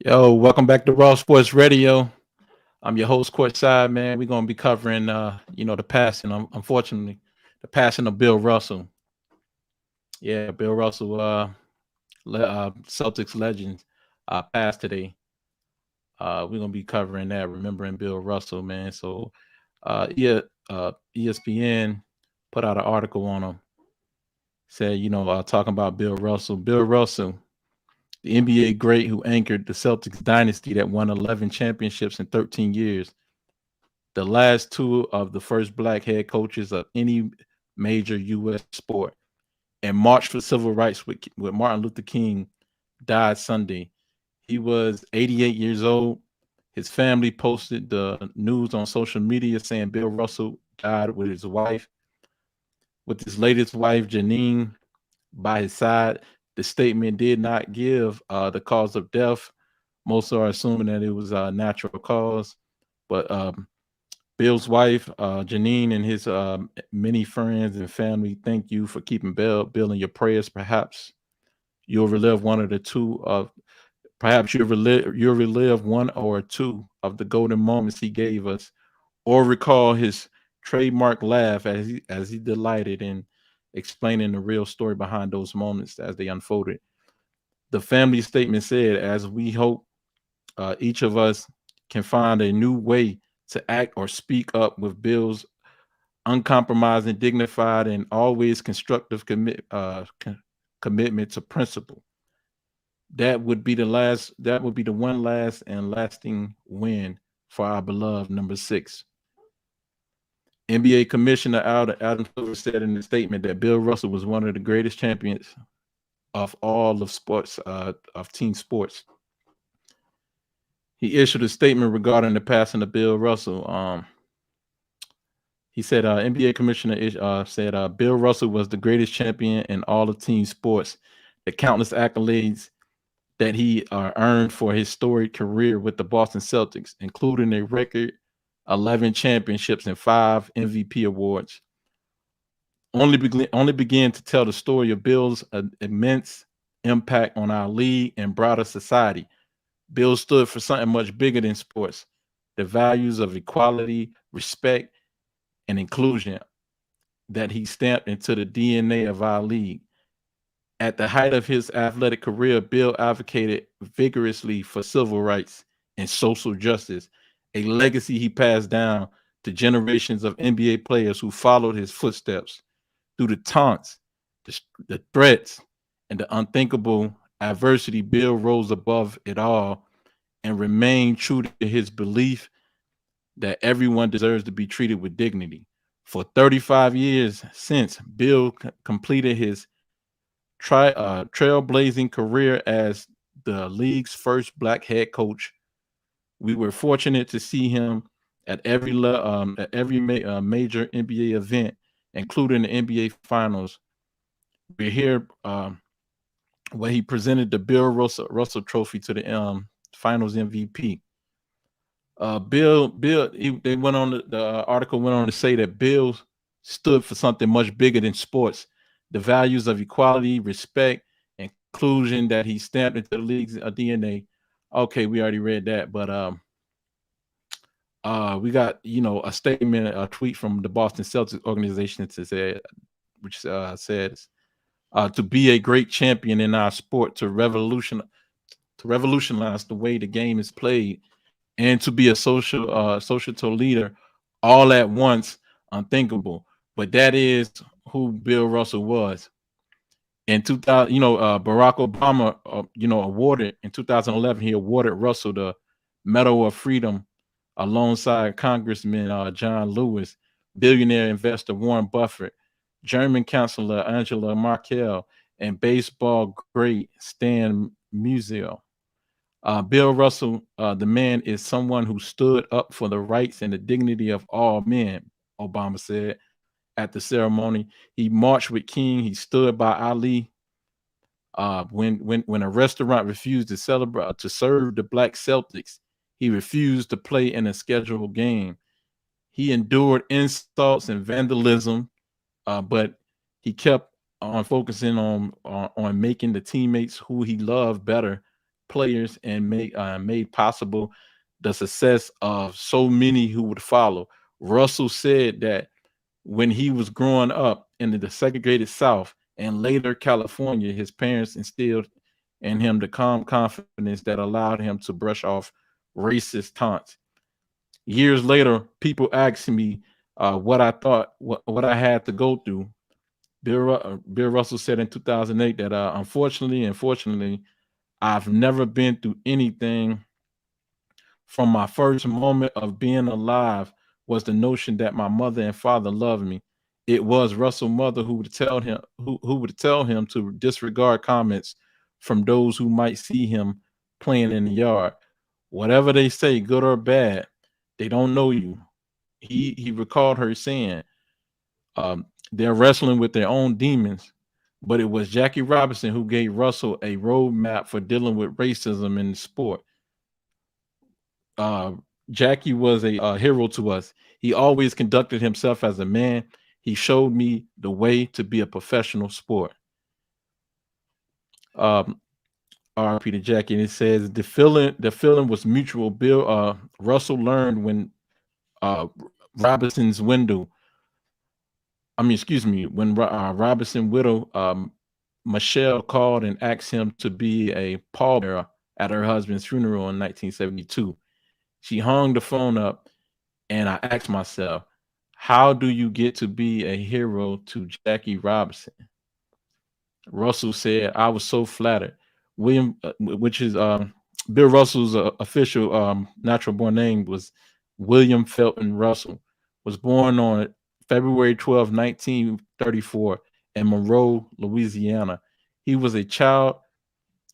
Yo, welcome back to Raw Sports Radio. I'm your host, Courtside, man. We're gonna be covering the passing, unfortunately, the passing of Bill Russell. Yeah, Bill Russell, Celtics legend, passed today. We're gonna be covering that, remembering Bill Russell, man. So yeah, ESPN put out an article on him, said, talking about Bill Russell. Bill Russell, the NBA great who anchored the Celtics dynasty that won 11 championships in 13 years, the last two of the first black head coaches of any major U.S. sport, and marched for civil rights with Martin Luther King, died Sunday. He was 88 years old. His family posted the news on social media saying Bill Russell died with his latest wife, Janine, by his side. The statement did not give the cause of death. Most are assuming that it was a natural cause, but Bill's wife, Janine, and his many friends and family, thank you for keeping Bill in your prayers. Perhaps you'll relive one of the two of, perhaps you'll relive one or two of the golden moments he gave us, or recall his trademark laugh as he delighted in explaining the real story behind those moments as they unfolded. The family statement said, "As we hope each of us can find a new way to act or speak up with Bill's uncompromising, dignified, and always constructive commitment to principle. That would be the last. That would be the one last and lasting win for our beloved number six." NBA Commissioner Adam Silver said in a statement that Bill Russell was one of the greatest champions of all of sports, of team sports. He issued a statement regarding the passing of Bill Russell. He said, NBA Commissioner said Bill Russell was the greatest champion in all of team sports. The countless accolades that he earned for his storied career with the Boston Celtics, including a record 11 championships and 5 MVP awards, only began to tell the story of Bill's immense impact on our league and broader society. Bill stood for something much bigger than sports: the values of equality, respect, and inclusion that he stamped into the DNA of our league. At the height of his athletic career, Bill advocated vigorously for civil rights and social justice, a legacy he passed down to generations of NBA players who followed his footsteps. Through the taunts, the threats, and the unthinkable adversity, Bill rose above it all and remained true to his belief that everyone deserves to be treated with dignity. For 35 years since, Bill completed his trailblazing career as the league's first black head coach. We were fortunate to see him at every major NBA event, including the NBA Finals. We're here where he presented the Bill Russell Trophy to the Finals MVP. They went on the article went on to say that Bill stood for something much bigger than sports. The values of equality, respect, inclusion that he stamped into the league's DNA. Okay, we already read that, but we got a statement, a tweet from the Boston Celtics organization to say, which says, "To be a great champion in our sport, to revolutionize the way the game is played, and to be a societal leader all at once, unthinkable." But that is who Bill Russell was. In 2000, Barack Obama, awarded in 2011, he awarded Russell the Medal of Freedom alongside Congressman John Lewis, billionaire investor Warren Buffett, German Chancellor Angela Merkel, and baseball great Stan Musial. Bill Russell, the man, is someone who stood up for the rights and the dignity of all men, Obama said at the ceremony. He marched with King. He stood by Ali. When a restaurant refused to celebrate to serve the Black Celtics, he refused to play in a scheduled game. He endured insults and vandalism, but he kept on focusing on making the teammates who he loved better players and made possible the success of so many who would follow. Russell said that when he was growing up in the segregated South and later California, his parents instilled in him the calm confidence that allowed him to brush off racist taunts. Years later, people asked me what I thought, what I had to go through. Bill Russell said in 2008 that unfortunately, I've never been through anything. From my first moment of being alive was the notion that my mother and father loved me. It was Russell's mother who would tell him to disregard comments from those who might see him playing in the yard. Whatever they say, good or bad, they don't know you. He recalled her saying, they're wrestling with their own demons. But it was Jackie Robinson who gave Russell a roadmap for dealing with racism in the sport. uh, Jackie was a hero to us. He always conducted himself as a man. He showed me the way to be a professional sport. Um, R.I.P. to Jackie. And it says the feeling was mutual. Bill Russell learned when uh, Robinson's window. I mean, excuse me, when Robinson widow Michelle called and asked him to be a pallbearer at her husband's funeral in 1972. She hung the phone up. And I asked myself, how do you get to be a hero to Jackie Robinson? Russell said, I was so flattered. William, which is Bill Russell's official natural born name was William Felton Russell, was born on February 12, 1934 in Monroe, Louisiana. He was a child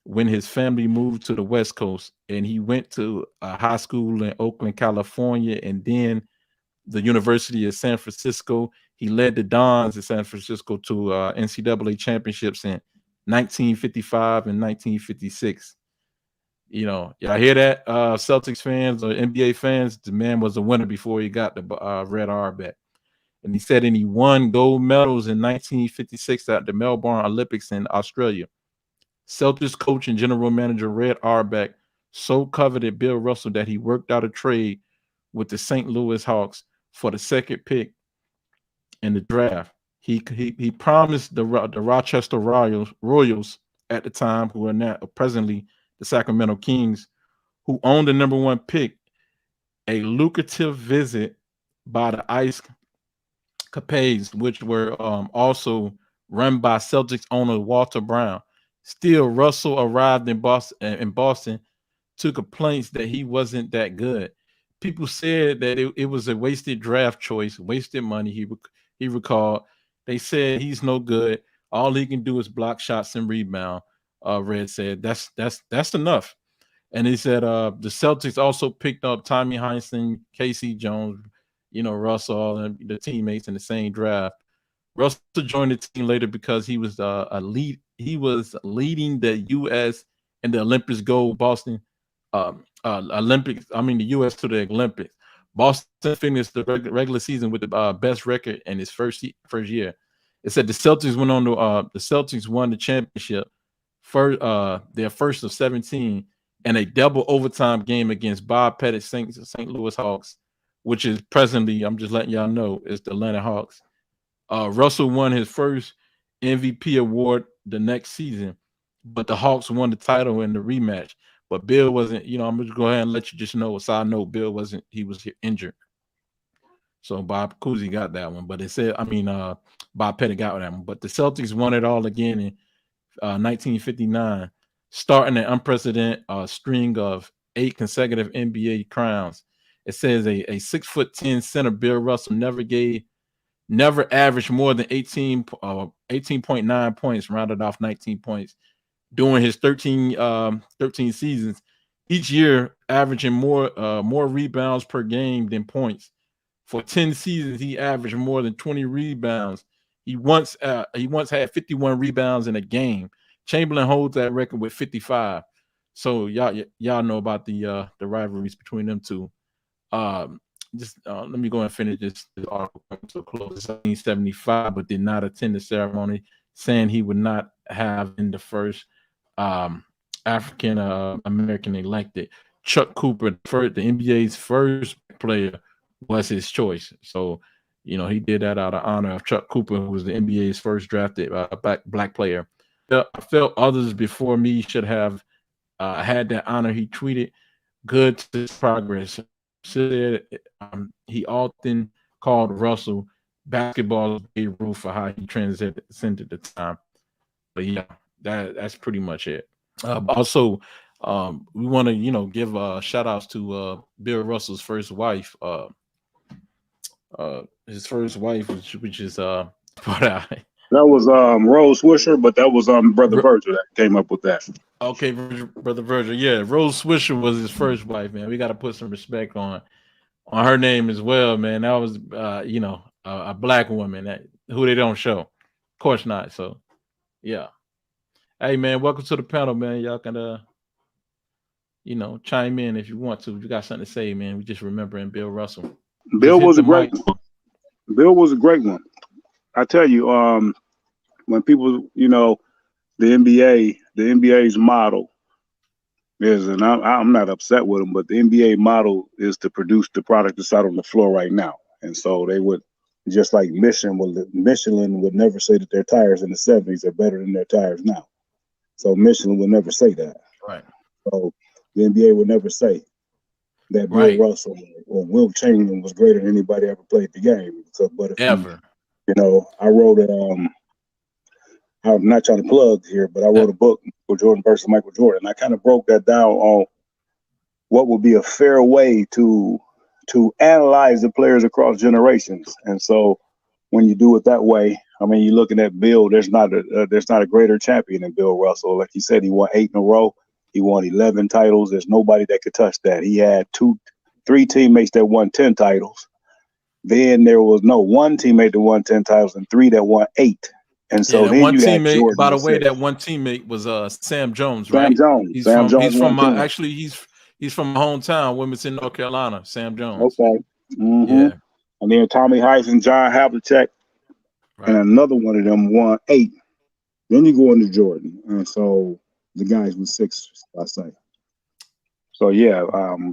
when his family moved to the West Coast, and he went to a high school in Oakland, California, and then the University of San Francisco. He led the Dons in San Francisco to NCAA championships in 1955 and 1956. Y'all hear that, Celtics fans or NBA fans? The man was a winner before he got the red R-back. And he said, and he won gold medals in 1956 at the Melbourne Olympics in Australia. Celtics coach and general manager Red Auerbach so coveted Bill Russell that he worked out a trade with the St. Louis Hawks for the second pick in the draft. He promised the Rochester Royals at the time, who are now presently the Sacramento Kings, who owned the number one pick, a lucrative visit by the Ice Capades, which were also run by Celtics owner Walter Brown. Still, Russell arrived in Boston to complaints that he wasn't that good. People said that it was a wasted draft choice, wasted money. He recalled. They said he's no good. All he can do is block shots and rebound. Red said that's enough. And he said the Celtics also picked up Tommy Heinsohn, Casey Jones, Russell, and the teammates in the same draft. Russell joined the team later because he was a lead. He was leading the U.S. in the Olympics gold. Boston Olympics. I mean, the U.S. to the Olympics. Boston finished the regular season with the best record in his first year. It said the Celtics went on to the Celtics won the championship, their first of 17, in a double overtime game against Bob Pettit St. Louis Hawks, which is presently, I'm just letting y'all know, is the Atlanta Hawks. Russell won his first MVP award the next season, but the Hawks won the title in the rematch. But Bill wasn't, I'm going to go ahead and let you just know, a side note, Bill wasn't, he was injured. So Bob Cousy got that one. But it said, Bob Pettit got that one. But the Celtics won it all again in 1959, starting an unprecedented string of 8 consecutive NBA crowns. It says a 6'10" center, Bill Russell, never averaged more than 18.9 points, rounded off 19 points during his 13 seasons, each year averaging more rebounds per game than points. For 10 seasons, he averaged more than 20 rebounds. He once had 51 rebounds in a game. Chamberlain holds that record with 55. So y'all know about the rivalries between them two. Let me go and finish this article to close. 1975, but did not attend the ceremony, saying he would not have in the first African American elected. Chuck Cooper, the NBA's first player, was his choice. So, he did that out of honor of Chuck Cooper, who was the NBA's first drafted black player. I felt others before me should have had that honor. He tweeted, "Good to his progress." Said he often called Russell basketball's Babe Ruth for how he transcended the time. But yeah, that's pretty much it. Also, we want to give shout outs to Bill Russell's first wife, his first wife, which is That was Rose Swisher, but that was Brother Virgil that came up with that. Okay, Brother Virgil. Yeah, Rose Swisher was his first wife, man. We got to put some respect on her name as well, man. That was a black woman who they don't show. Of course not. So yeah. Hey man, welcome to the panel, man. Y'all can chime in if you want to. If you got something to say, man. We just remembering Bill Russell. Bill was a great one. Bill was a great one. I tell you, when people, the NBA's model is, and I'm not upset with them, but the NBA model is to produce the product that's out on the floor right now. And so they would, just like Michelin would never say that their tires in the 70s are better than their tires now. So Michelin would never say that. Right. So the NBA would never say that Bill Russell or Wilt Chamberlain was greater than anybody ever played the game. So, but if ever, I wrote it. I'm not trying to plug here, but I wrote a book for Jordan versus Michael Jordan. I kind of broke that down on what would be a fair way to analyze the players across generations. And so when you do it that way, I mean, you're looking at Bill. There's not a greater champion than Bill Russell. Like you said, he won 8 in a row. He won 11 titles. There's nobody that could touch that. He had 3 teammates that won 10 titles. Then there was one teammate that won 10 titles and 3 that won 8. And so then one you teammate, had Jordan. by the way, that one teammate was Sam Jones, right? Sam Jones. He's Sam from Jones actually he's from my hometown, Wilmington, North Carolina. Sam Jones. Okay. Mm-hmm. Yeah. And then Tommy Heiss and John Havlicek, and another one of them won 8. Then you go into Jordan, and so the guys with 6, I say. So yeah,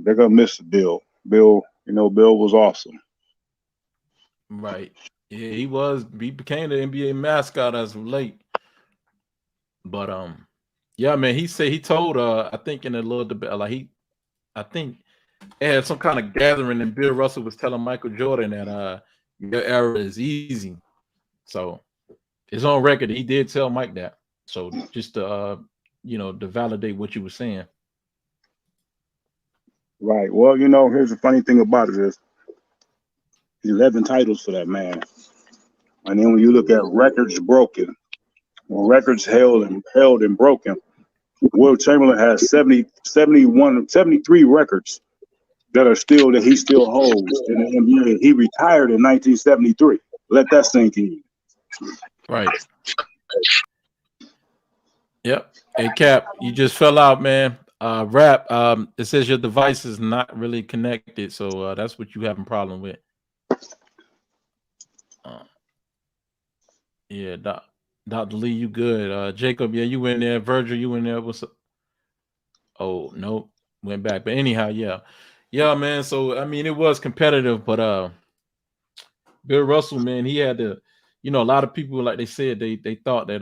they're gonna miss Bill. Bill was awesome. Right. Yeah, he was. He became the NBA mascot as of late. But yeah, man. He told I think in a little debate, I think it had some kind of gathering, and Bill Russell was telling Michael Jordan that your era is easy. So it's on record. He did tell Mike that. So just to to validate what you were saying. Right. Well, here's the funny thing about it is 11 titles for that man. And then when you look at records broken, records held and broken, Wilt Chamberlain has 73 records that he still holds in the NBA. He retired in 1973. Let that sink in. Right. Yep. Hey Cap, you just fell out, man. Rap. It says your device is not really connected, so that's what you having problem with. Yeah, Dr. Lee, you good? Jacob, yeah, you in there. Virgil, you in there? What's up? Oh no, went back. But anyhow, yeah, man. So I mean, it was competitive, but Bill Russell, man, he had to. A lot of people, like they said, they thought that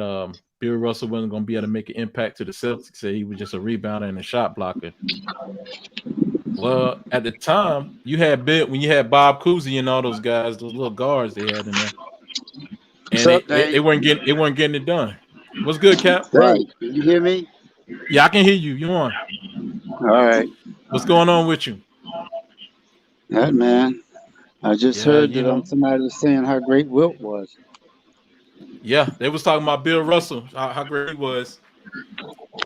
Bill Russell wasn't going to be able to make an impact to the Celtics. Said he was just a rebounder and a shot blocker. Well, at the time, when you had Bob Cousy and all those guys, those little guards they had in there, and they weren't getting it done. What's good, Cap? Hey, can you hear me? Yeah, I can hear you. You on? All right. What's going on with you? That man. I just heard that somebody was saying how great Wilt was. Yeah, they was talking about Bill Russell, how great he was,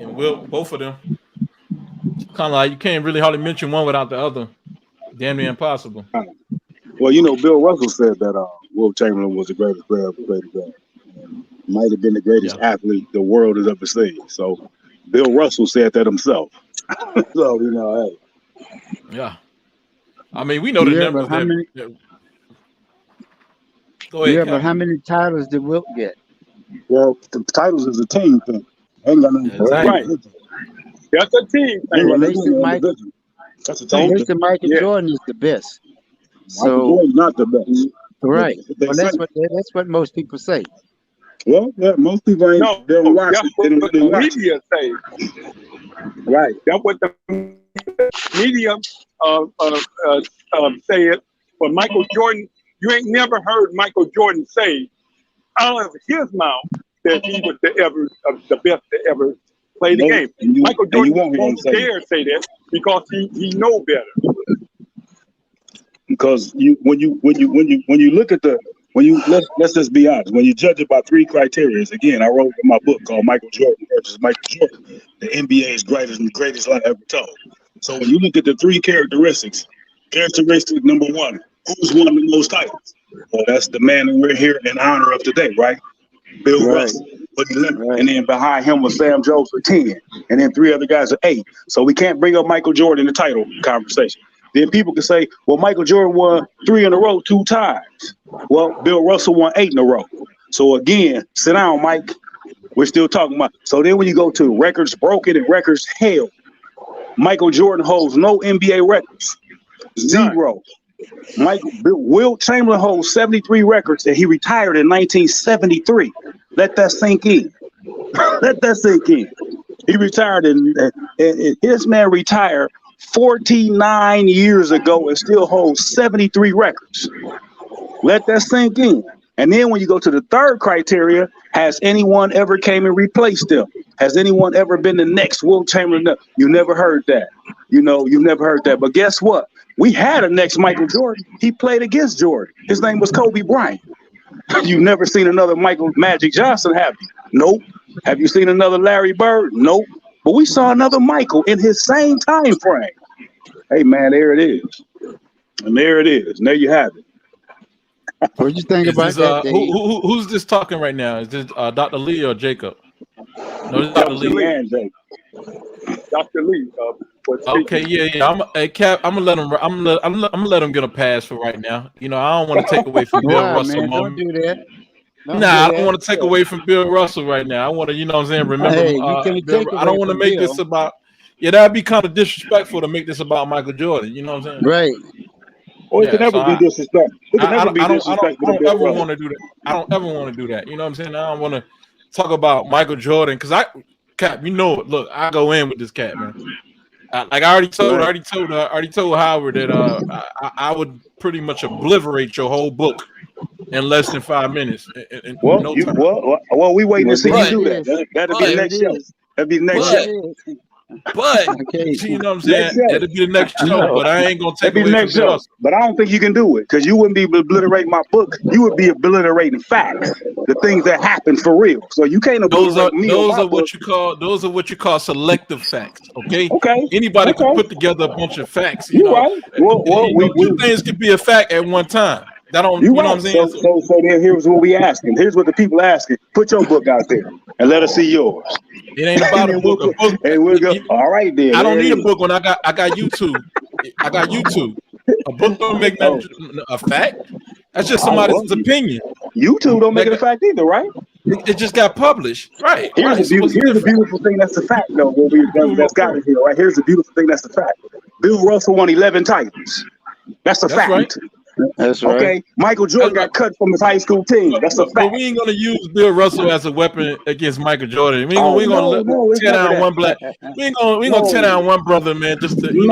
and Wilt, both of them. Kind of like you can't really hardly mention one without the other. Damn near impossible. Well, Bill Russell said that Wilt Chamberlain was the greatest player ever played the game. And might have been the greatest athlete the world has ever seen. So Bill Russell said that himself. So, hey. Yeah. I mean, we know the numbers. Go ahead, but how many titles did Wilt get? Well, the titles is a team thing. Ain't got nothing right. That's a team thing. In relation to Michael, That's a team. Michael Jordan is the best. Michael Jordan's not the best. Right. Well, That's what most people say. Well, yeah, most people ain't. They don't watch it. They don't what really the watch media say. Right. That's what the media say it. But Michael Jordan, you ain't never heard Michael Jordan say out of his mouth that he was the best to ever play the game. Michael Jordan won't dare say that because he know better. Because when you look at let's just be honest, when you judge it by three criteria, again, I wrote in my book called Michael Jordan versus Michael Jordan, the NBA is greatest lie ever told. So when you look at the three characteristics, characteristic number one, who's won the most titles? Well, that's the man that we're here in honor of today, right? Bill Russell with 11, and then behind him was Sam Jones with 10, and then three other guys with 8. So we can't bring up Michael Jordan in the title conversation. Then people can say, well, Michael Jordan won 3 in a row 2 times. Well, Bill Russell won 8 in a row. So again, sit down, Mike. We're still talking about. So then when you go to records broken and records held, Michael Jordan holds no NBA records. 0. Wilt Chamberlain holds 73 records, and he retired in 1973. Let that sink in. Let that sink in. He retired, and this man retired 49 years ago and still holds 73 records. Let that sink in. And then when you go to the third criteria, has anyone ever came and replaced them? Has anyone ever been the next Wilt Chamberlain? You never heard that. You've never heard that. But guess what? We had a next Michael Jordan. He played against Jordan. His name was Kobe Bryant. You've never seen another Michael Magic Johnson, have you? Nope. Have you seen another Larry Bird? Nope. But we saw another Michael in his same time frame. Hey, man, there it is. And there it is. And there you have it. What do you think about that, Dave? Who's this talking right now? Is this Dr. Lee or Jacob? No, it's Dr. Lee. And Jacob. Dr. Lee. Okay, yeah. Cap, I'm gonna let him get a pass for right now. I don't want to take away from Bill Russell. Man, don't do that. I don't want to take away from Bill Russell right now. I want to, remember. Hey, I don't want to make this about. Yeah, that'd be kind of disrespectful to make this about Michael Jordan. You know what I'm saying? Right. Or it can never be disrespectful. I don't ever want to do that. I don't ever want to do that. You know what I'm saying? I don't want to talk about Michael Jordan because Cap, look, I go in with this cat, man. I already told Howard that I would pretty much obliterate your whole book in less than 5 minutes. Well, we waiting to see you do that. That'll be the next show. That'll be the next show. But you know what I'm saying? That'll be the next show. But I ain't gonna take it away from show. But I don't think you can do it because you wouldn't be obliterating my book. You would be obliterating facts, the things that happen for real. So you can't obliterate me. Those are what you call selective facts. Okay. Okay. Anybody can put together a bunch of facts. You're right. Well, two things can be a fact at one time. That don't. You know what I'm saying? So then here's what we asking. Here's what the people asking. Put your book out there and let us see yours. It ain't about a book. And we'll go. All right, then. I don't need a book when I got YouTube. I got YouTube. A book don't make that a fact. That's just somebody's opinion. YouTube don't make it a fact either, right? It just got published, right? Here's the beautiful thing. That's the fact, though. That's got it here, right? Here's the beautiful thing. That's the fact. Bill Russell won 11 titles. That's a fact. Right. That's right. Okay, Michael Jordan got cut from his high school team. That's a fact. But we ain't gonna use Bill Russell as a weapon against Michael Jordan. We ain't gonna tear down one black. We ain't gonna tear down one brother, man. Just to we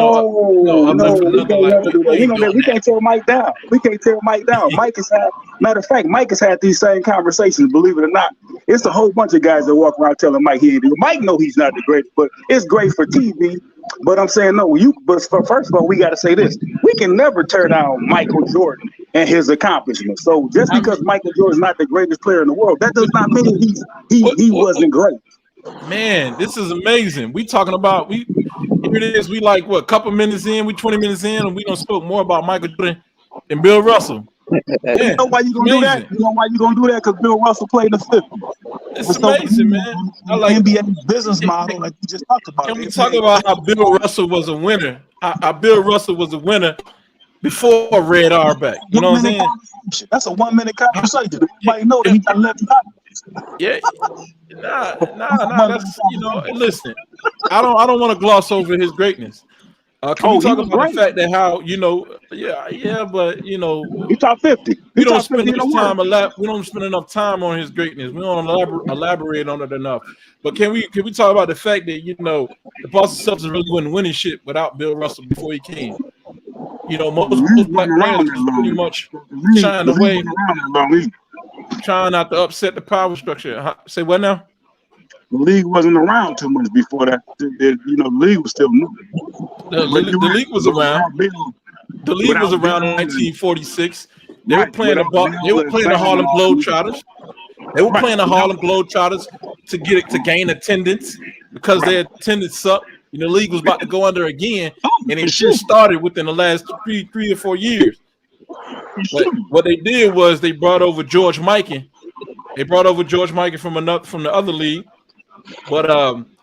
can't tear Mike down. We can't tear Mike down. Matter of fact, Mike has had these same conversations. Believe it or not, it's a whole bunch of guys that walk around telling Mike he ain't. Mike know he's not the greatest, but it's great for TV. But I'm saying no. But first of all, we got to say this: we can never tear down Michael Jordan and his accomplishments. So just because Michael Jordan's not the greatest player in the world, that does not mean he wasn't great. Man, this is amazing. We talking about here it is. We like what? Couple minutes in, we 20 minutes in, and we gonna spoke more about Michael Jordan and Bill Russell. Man, you know why you gonna do that? You know why you gonna do that? Because Bill Russell played the 50s. It's amazing, man. I like NBA business model, like you just talked about. Can we talk about how Bill Russell was a winner? How Bill Russell was a winner before Red Auerbach. You know what I'm saying? That's a 1 minute conversation. Everybody know that he got 11 titles. Yeah, that's listen, I don't want to gloss over his greatness. Can we talk about the fact that how but he top 50. we He don't top spend 50 in the enough world. time we don't spend enough time on his greatness. We don't elaborate on it enough. But can we talk about the fact that the Boston Celtics really wasn't winning shit without Bill Russell before he came? Most black players was pretty much shying away, trying not to upset the power structure. Say what now? The league wasn't around too much before that. The league was still new. The league was around. The league was around in 1946. They were playing the Harlem Globetrotters. They were playing the Harlem Globetrotters to gain attendance because their attendance sucked. The league was about to go under again, and it just started within the last 3 or 4 years. But what they did was they brought over George Mikan. They brought over George Mikan from the other league, but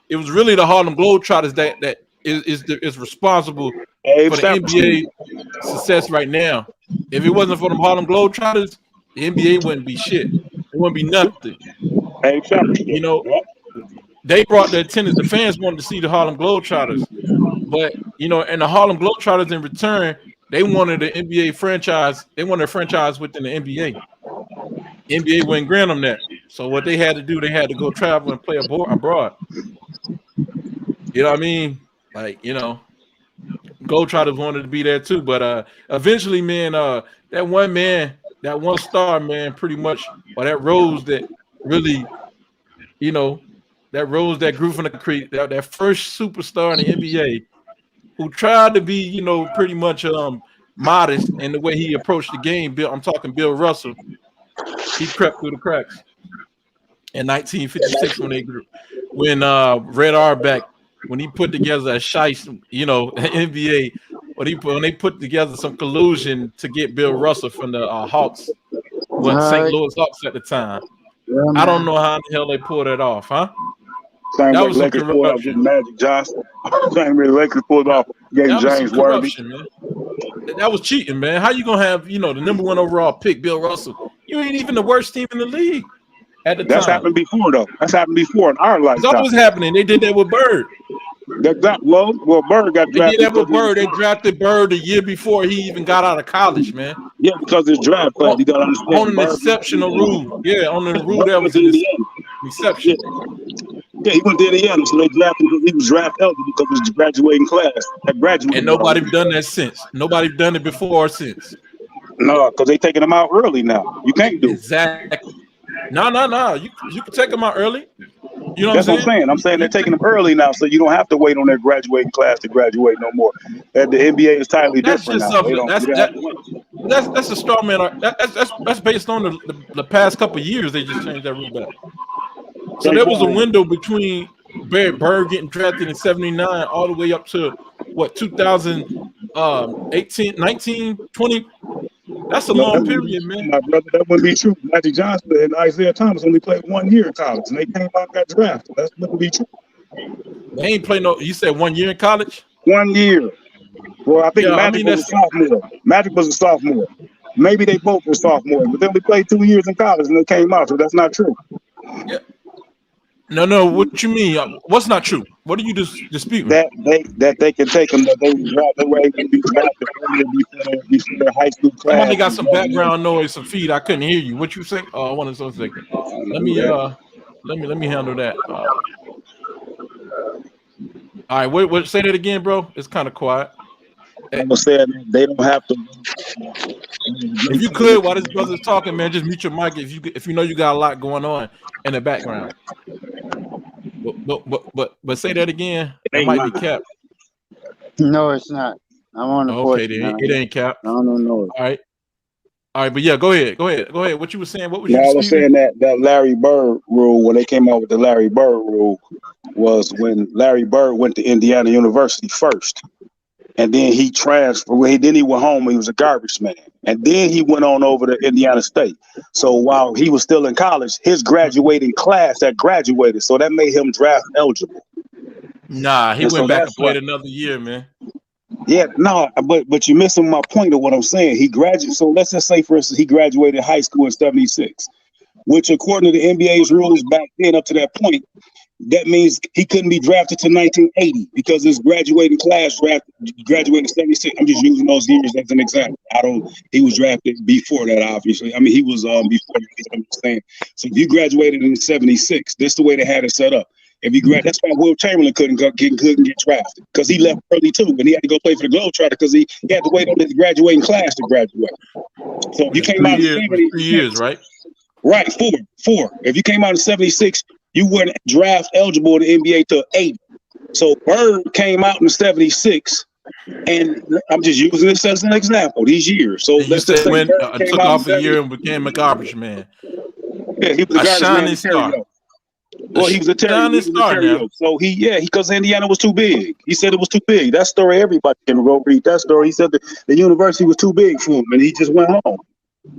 it was really the Harlem Globetrotters that is responsible for the NBA success right now. If it wasn't for them Harlem Globetrotters, the NBA wouldn't be shit. It wouldn't be nothing. They brought the attendance. The fans wanted to see the Harlem Globetrotters, but and the Harlem Globetrotters in return, they wanted an NBA franchise. They wanted a franchise within the NBA. NBA wouldn't grant them that. So what they had to do, they had to go travel and play abroad. You know what I mean? Like, Globetrotters wanted to be there too, but eventually, man, that one star, man, pretty much, or that rose that really, that rose that grew from the creek, that first superstar in the NBA who tried to be, pretty much modest in the way he approached the game. I'm talking Bill Russell. He crept through the cracks in 1956 when Red Auerbach, when he put together a shice, NBA, when they put together some collusion to get Bill Russell from the Hawks, St. Louis Hawks at the time. Yeah, I don't know how the hell they pulled it off, huh? Same way Lakers pulled off getting Magic Johnson. Same way Lakers pulled off getting James Worthy. Man. That was cheating, man. How you gonna have the #1 overall pick, Bill Russell? You ain't even the worst team in the league at the time. That's happened before, though. That's happened before in our lifetime. It's always happening. They did that with Bird. Bird got drafted. They did that with Bird. They drafted Bird the year before he even got out of college, man. Yeah, because it's draft class. You gotta understand. On an exceptional rule. Yeah, on the rule that was an exception. Yeah, he went to Indiana, so they drafted him because he was draft eligible because of his graduating class. And nobody's done that since. Nobody's done it before or since. No, because they taking them out early now. You can't do exactly. No. You can take them out early. You know That's what I'm saying. I'm saying they're taking them early now, so you don't have to wait on their graduating class to graduate no more. The NBA is entirely different now. That's a straw man. That's based on the past couple of years. They just changed that rule back. So there was a window between Bird getting drafted in '79 all the way up to what 2018, 19, 20. That's a long period, man. My brother, that wouldn't be true. Magic Johnson and Isaiah Thomas only played 1 year in college, and they came out and got drafted. That wouldn't be true. They ain't played no. You said 1 year in college? 1 year. Well, I think Magic was a sophomore. Magic was a sophomore. Maybe they both were sophomores, but they only played 2 years in college and they came out. So that's not true. Yeah. No. What you mean? What's not true? What are you disputing? That they can take them. That they were able to be drafted before their high school class. Somebody got some background noise, some feed. I couldn't hear you. What you say? Oh, I want to say. Let me handle that. All right. What? Say that again, bro. It's kind of quiet. I was saying they don't have to. If you could, while this brother's talking, man, just mute your mic if you know you got a lot going on in the background. But say that again. It might be capped. No, it's not. I'm on the porch. Okay, then it ain't capped. I don't know. All right, but yeah, go ahead. What you were saying? What was you? I was saying that Larry Bird rule, when they came out with the Larry Bird rule, was when Larry Bird went to Indiana University first. And then he transferred. Then he went home. He was a garbage man. And then he went on over to Indiana State. So while he was still in college, his graduating class had graduated. So that made him draft eligible. Nah, he went back and played another year, man. Yeah, no, but you're missing my point of what I'm saying. He graduated. So let's just say, for instance, he graduated high school in '76. which according to the NBA's rules back then up to that point, that means he couldn't be drafted to 1980 because his graduating class graduated in 76. I'm just using those years as an example. He was drafted before that, obviously. I mean, he was before that, I'm saying. So if you graduated in 76, this is the way they had it set up. If you that's why Will Chamberlain couldn't get drafted, because he left early too, and he had to go play for the Globetrotters because he had to wait on his graduating class to graduate. So if you came out in 76, 3 years, right? Right, four. If you came out in 76, you weren't draft eligible to the NBA till 80. So Bird came out in 76, and I'm just using this as an example, these years. So let's just say Bird took off a year and became a garbage man. Yeah, he was a shining star. Well, he was a Terry. So because Indiana was too big. He said it was too big. That story, everybody can go read that story. He said the university was too big for him, and he just went home.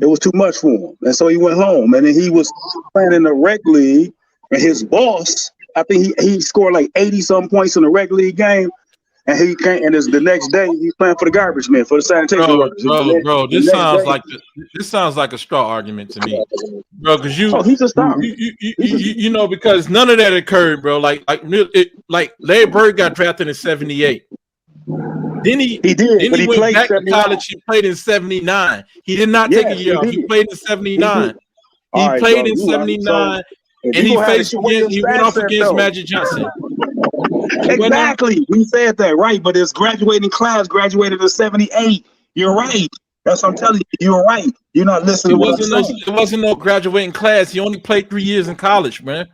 It was too much for him, and so he went home. And then he was playing in the rec league, and his boss, I think he scored like 80-some points in the rec league game, and he came. And the next day he's playing for the garbage men, for the sanitation workers. Bro, this sounds like a straw argument to me, bro. Because he's a star. You know, because none of that occurred, bro. Like Larry Bird got drafted in 78. Then he went back to college. He played in 79. He did not take a year off. He played in 79. He played in 79, and he went off against Magic Johnson. Exactly. We said that, right? But his graduating class graduated in 78. You're right. That's what I'm telling you. You're right. You're not listening to what I'm saying. There wasn't no graduating class. He only played 3 years in college, man.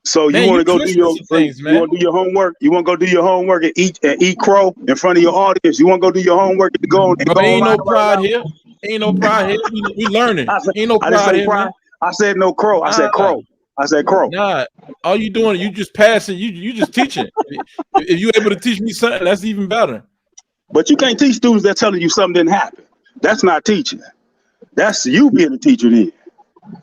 So you want to go do your things, man. You want to do your homework. You want to go do your homework and eat crow in front of your audience. You want to go do your homework and go. Ain't no pride here. Ain't no pride here. We learning. Ain't no pride here, man. I said no crow. I said crow. Nah, all you doing, you just passing. You just teaching. If you able to teach me something, that's even better. But you can't teach students that telling you something didn't happen. That's not teaching. That's you being a teacher then.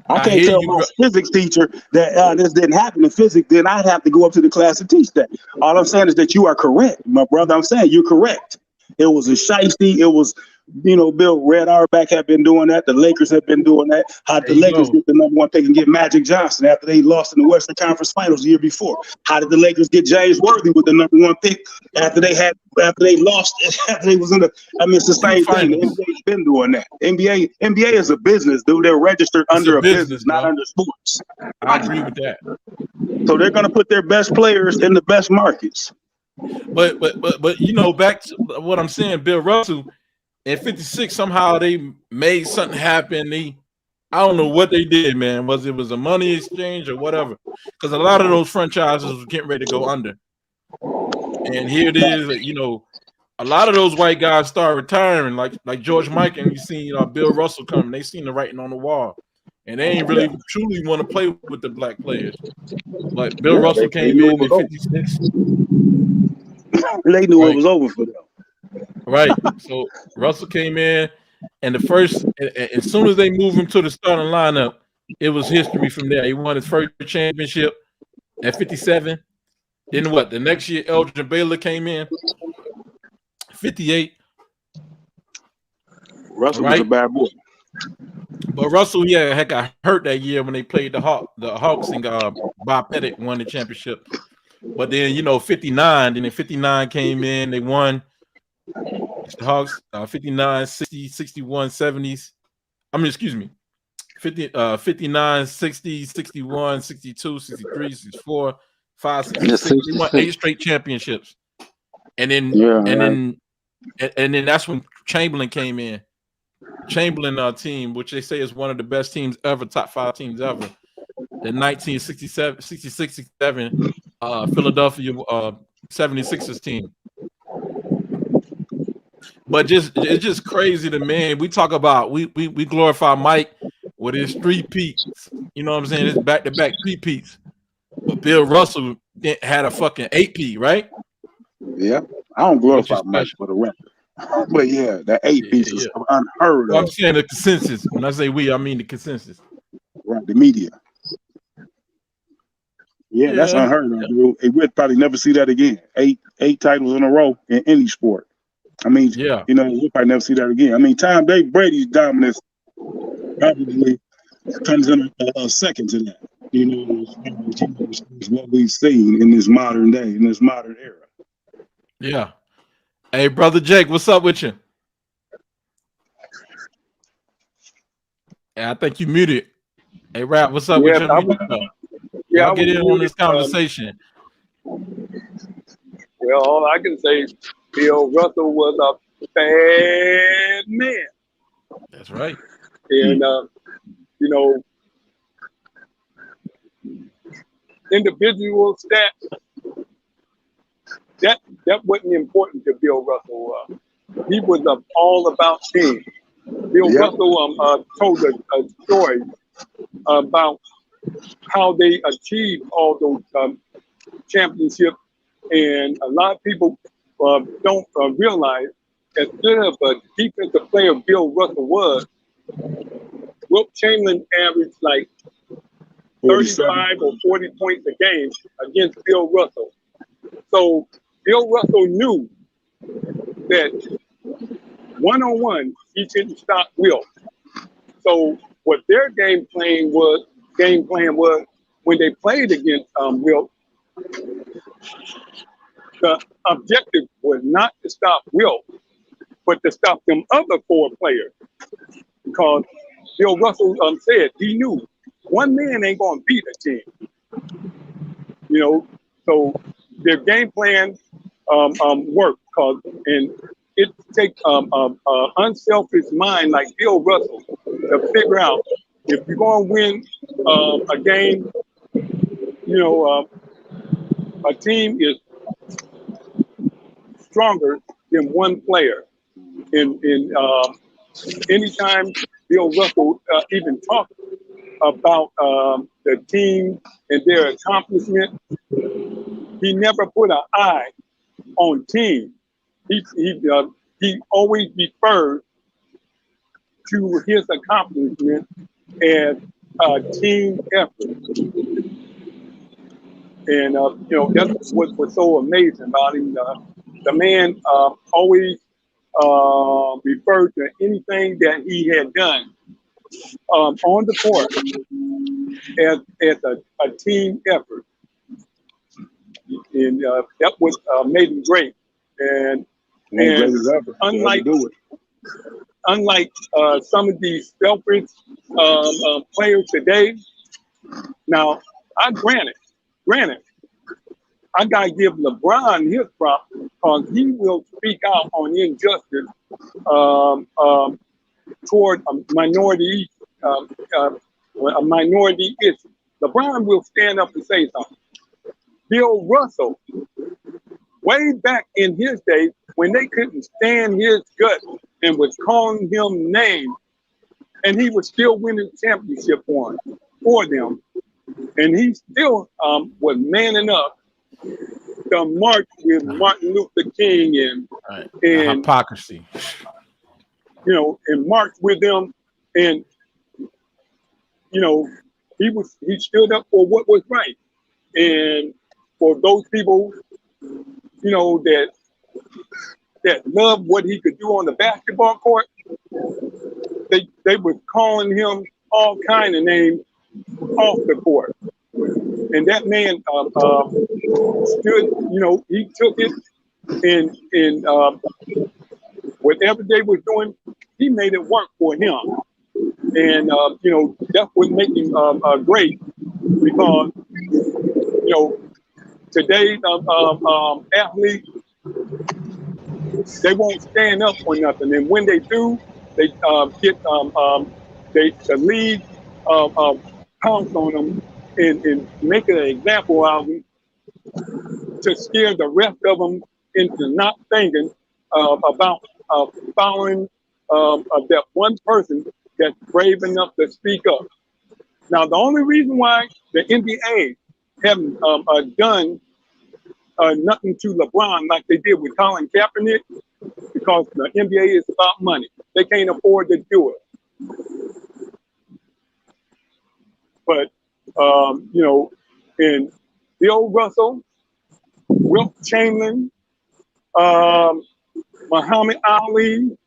I can't tell my physics teacher that this didn't happen in physics, then I'd have to go up to the class and teach that. All I'm saying is that you are correct, my brother. I'm saying you're correct. It was a shiesty. It was, Bill Red Auerbach had been doing that. The Lakers have been doing that. How did the Lakers get the #1 pick and get Magic Johnson after they lost in the Western Conference Finals the year before? How did the Lakers get James Worthy with the #1 pick after they lost? After they was in the, it's the same thing. The NBA's been doing that. NBA is a business, dude. They're registered under a business, not under sports. I agree with that. So they're gonna put their best players in the best markets. But back to what I'm saying, Bill Russell. In 56, somehow they made something happen. I don't know what they did, man. Was it a money exchange or whatever? Because a lot of those franchises were getting ready to go under. And here it is, a lot of those white guys start retiring, like George Michael, and you seen Bill Russell coming. They seen the writing on the wall. And they ain't really truly want to play with the black players. But Bill Russell came in 56. They knew it was over for them. Right. So Russell came in, and as soon as they moved him to the starting lineup, it was history from there. He won his first championship at 57. Then what? The next year, Elgin Baylor came in, 58. Russell was a bad boy. But Russell, got hurt that year when they played the Hawks, and Bob Pettit won the championship. But then, 59, then in 59 came in, they won. The Hawks, 59, 60, 61, 70s. 59, 60, 61, 62, 63, 64, 5, 6, 6. They won 8 straight championships. And then that's when Chamberlain came in. Chamberlain team, which they say is one of the best teams ever, top 5 teams ever. The 1967, 66-67 Philadelphia 76ers team. But it's just crazy to me. We talk about we glorify Mike with his 3 peats. You know what I'm saying? It's back-to-back 3 peats. But Bill Russell had a fucking 8-peat, right? Yeah, I don't glorify Mike for the record. But yeah, that 8 piece is unheard of. I'm saying the consensus. When I say we, I mean the consensus. Right, the media. Yeah, that's unheard of, dude. We'd probably never see that again. 8 titles in a row in any sport. We'll probably never see that again. Tom Brady's dominance probably comes in a second to that. You know, is what we've seen in this modern day, in this modern era. Yeah. Hey, brother Jake, what's up with you? Yeah, I think you muted. Hey, Rap, what's up with you? Y'all get in on this conversation. Well, all I can say, Bill Russell was a bad man. That's right. And, you know, individual stats, that wasn't important to Bill Russell. He was all about team. Bill Russell told a story about how they achieved all those championships, and a lot of people don't realize as good of a defensive player Bill Russell was, Wilt Chamberlain averaged like 35 or 40 points a game against Bill Russell. So Bill Russell knew that one-on-one, he couldn't stop Wilt. So what their game plan was when they played against Wilt, the objective was not to stop Wilt, but to stop them other four players. Because Bill Russell said he knew one man ain't going to beat a team. You know, so their game plan worked. And it takes unselfish mind like Bill Russell to figure out if you're going to win a game, you know, a team is stronger than one player. And anytime Bill Russell even talked about the team and their accomplishment, he never put an eye on team. He always referred to his accomplishment as a team effort. And you know, that's what was so amazing about him. The man always referred to anything that he had done on the court as a team effort. And that was made him great. And unlike some of these selfish players today, now I granted, I gotta give LeBron his props because he will speak out on injustice toward a minority issue. LeBron will stand up and say something. Bill Russell, way back in his day, when they couldn't stand his guts and was calling him names, and he was still winning championship for them, and he still was man enough to march with Martin Luther King and hypocrisy, you know, and march with them, and you know, he stood up for what was right, and for those people, you know, that loved what he could do on the basketball court, they were calling him all kind of names off the court. And that man stood, you know, he took it and whatever they were doing, he made it work for him. And, you know, that's what made him great because, you know, today's athletes, they won't stand up for nothing. And when they do, they get the league pounce on them and make an example out of them to scare the rest of them into not thinking about following that one person that's brave enough to speak up. Now, the only reason why the NBA haven't done nothing to LeBron like they did with Colin Kaepernick, because the NBA is about money. They can't afford to do it. But, you know, and Bill Russell, Wilt Chamberlain, Muhammad Ali,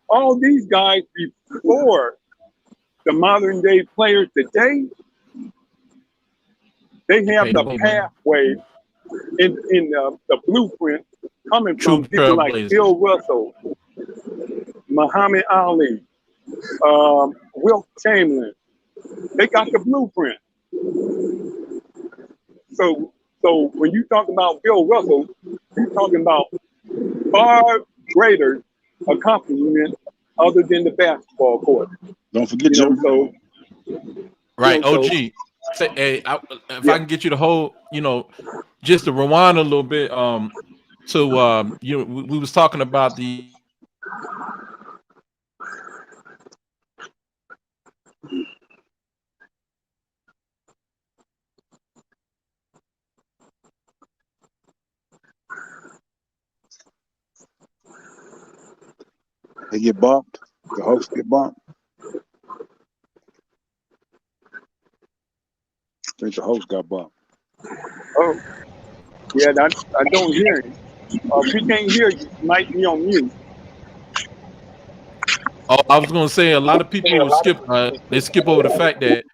all these guys before the modern day players today, they have the pathway in the blueprint coming from people like Bill Russell, Muhammad Ali, Wilt Chamberlain. They got the blueprint. So when you talk about Bill Russell, you're talking about far greater accomplishment other than the basketball court. Don't forget Jim. Right, OG. Hey, if I can get you to hold, just to rewind a little bit, we was talking about the They get bumped. The hosts get bumped. I think the host got bumped. Oh, yeah, I don't hear him. If he can't hear you, you might be on mute. Oh, I was gonna say a lot of people will skip. They skip over the fact that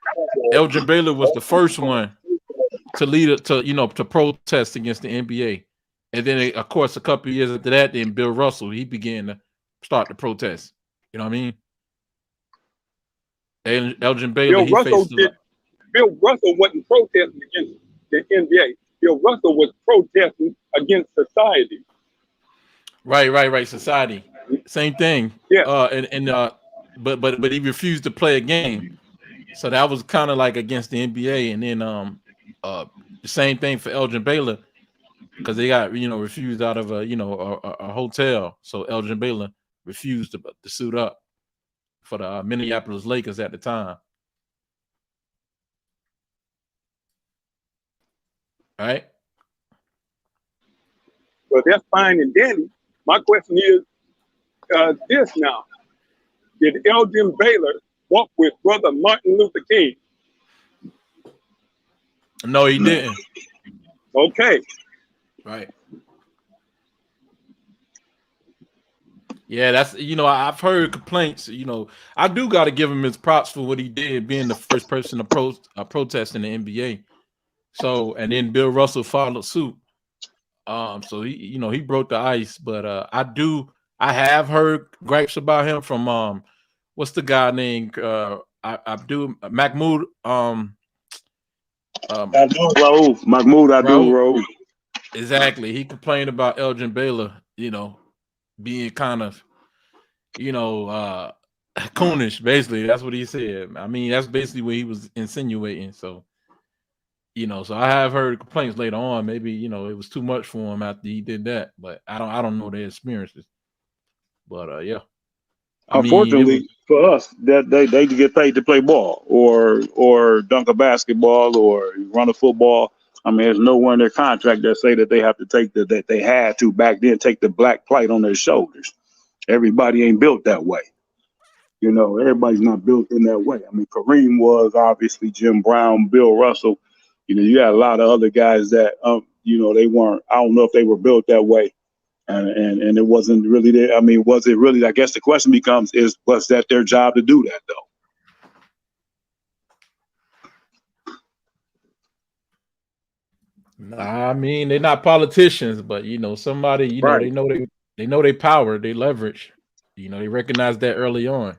Elgin Baylor was the first one to lead to protest against the NBA, and then of course a couple of years after that, then Bill Russell he began to start the protest. You know what I mean? Elgin Baylor Bill Russell wasn't protesting against the NBA. Bill Russell was protesting against society. Right. Society, same thing. Yeah. But he refused to play a game, so that was kind of like against the NBA. And then the same thing for Elgin Baylor, because they got refused out of a hotel. So Elgin Baylor refused to suit up for the Minneapolis Lakers at the time. Right. Well, that's fine and dandy. My question is this now. Did Elgin Baylor walk with Brother Martin Luther King? No, he didn't. Okay. Right. Yeah, that's I've heard complaints. I do got to give him his props for what he did, being the first person to protest in the NBA. So, and then Bill Russell followed suit. So he broke the ice. But I have heard gripes about him from what's the guy named Abdul Mahmoud Mahmoud Abdul. Exactly. He complained about Elgin Baylor, being kind of, coonish, basically. That's what he said. I mean, that's basically what he was insinuating. So, so I have heard complaints later on. Maybe, it was too much for him after he did that. But I don't know their experiences. But yeah. Unfortunately for us, that they get paid to play ball or dunk a basketball or run a football. I mean, there's nowhere in their contract that say that they have to take that they had to back then take the black plight on their shoulders. Everybody ain't built that way. Everybody's not built in that way. I mean, Kareem was obviously, Jim Brown, Bill Russell. You got a lot of other guys that they weren't. I don't know if they were built that way. And it wasn't really there. I mean, was it really? I guess the question becomes: was that their job to do that though? I mean, they're not politicians, but somebody, right. they know their power, they leverage. They recognize that early on.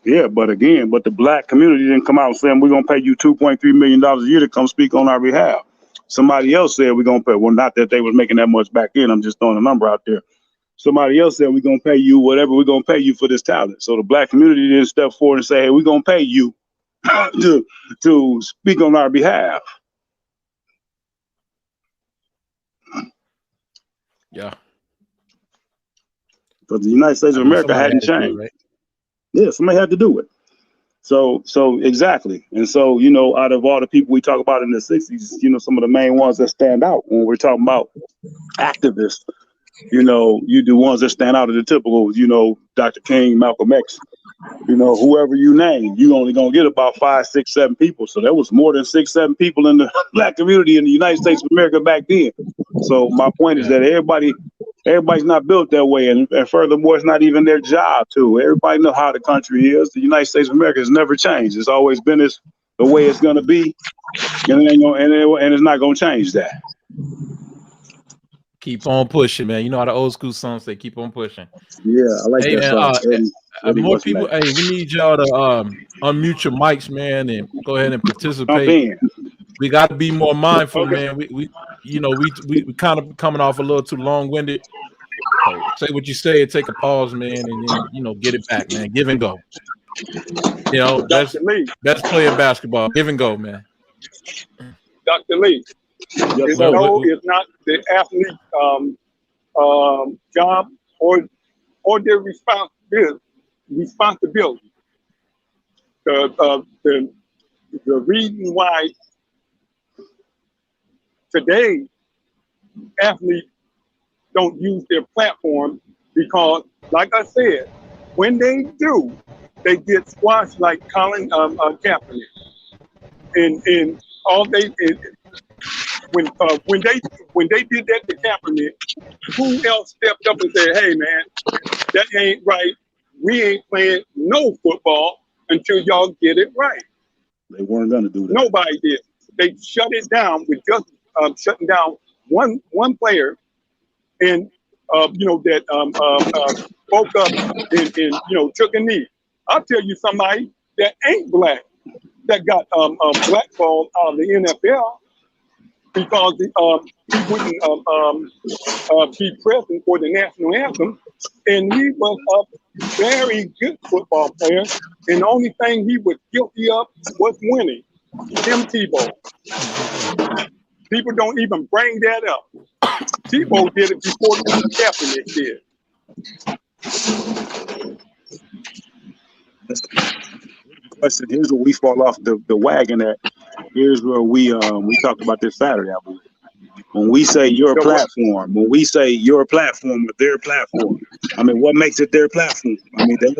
Yeah, but the black community didn't come out saying we're gonna pay you $2.3 million a year to come speak on our behalf. Somebody else said we're gonna pay. Well, not that they was making that much back then. I'm just throwing a number out there. Somebody else said we're gonna pay you whatever we're gonna pay you for this talent. So the black community didn't step forward and say, hey, we're gonna pay you to speak on our behalf. Yeah. But the United States of America hadn't changed. Right? Yeah, somebody had to do it. So exactly. And so, out of all the people we talk about in the 60s, some of the main ones that stand out when we're talking about activists, you the ones that stand out are the typical, Dr. King, Malcolm X, whoever you name, you only going to get about 5, 6, 7 people. So there was more than 6, 7 people in the black community in the United States of America back then. So my point is that everybody Everybody's not built that way, and furthermore, it's not even their job to. Everybody know how the country is. The United States of America has never changed. It's always been the way it's gonna be, and it's not gonna change that. Keep on pushing, man. You know how the old school songs say, "Keep on pushing." Yeah, I like that song. More people. Hey, we need y'all to unmute your mics, man, and go ahead and participate. We got to be more mindful, man. We kind of coming off a little too long-winded. So say what you say, take a pause, man, and then get it back, man. Give and go. Best player basketball. Give and go, man. Dr. Lee, it's not the athlete's job or their responsibility. The reason why today athletes don't use their platform because, like I said, when they do, they get squashed like Colin Kaepernick. And all when they did that to Kaepernick, who else stepped up and said, "Hey man, that ain't right. We ain't playing no football until y'all get it right." They weren't gonna do that. Nobody did. They shut it down with just shutting down one player, and that spoke up and took a knee. I'll tell you somebody that ain't black that got blackballed out of the NFL because he wouldn't be present for the national anthem, and he was a very good football player, and the only thing he was guilty of was winning. Tim Tebow. People don't even bring that up. Tebow did it before Kaepernick did. Question. Here's where we fall off the wagon at. Here's where we talked about this Saturday, I believe. When we say your platform, when we say your platform or their platform, I mean, what makes it their platform? I mean, they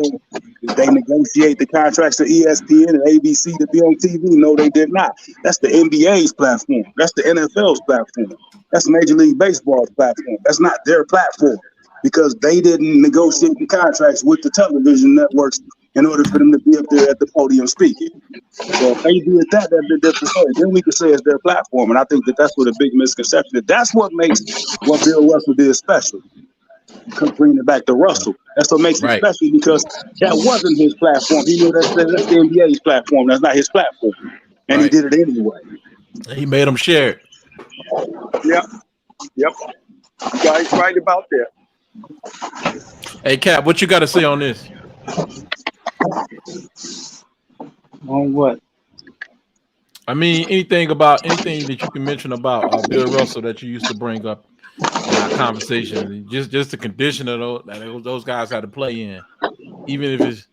negotiate the contracts to ESPN and ABC to be on TV. No, they did not. That's the NBA's platform. That's the NFL's platform. That's Major League Baseball's platform. That's not their platform because they didn't negotiate the contracts with the television networks in order for them to be up there at the podium speaking. So if they did that, that'd be a different story. Then we could say it's their platform. And I think that's what a big misconception is. That's what makes what Bill Russell did special. Bringing it back to Russell. That's what makes it special because that wasn't his platform. He knew that's the NBA's platform. That's not his platform. And he did it anyway. He made them share it. Yep. You guys right about that. Hey, Cap, what you got to say on this? On what? I mean, anything that you can mention about Bill Russell that you used to bring up in our conversation, just the condition of those guys had to play in, even if it's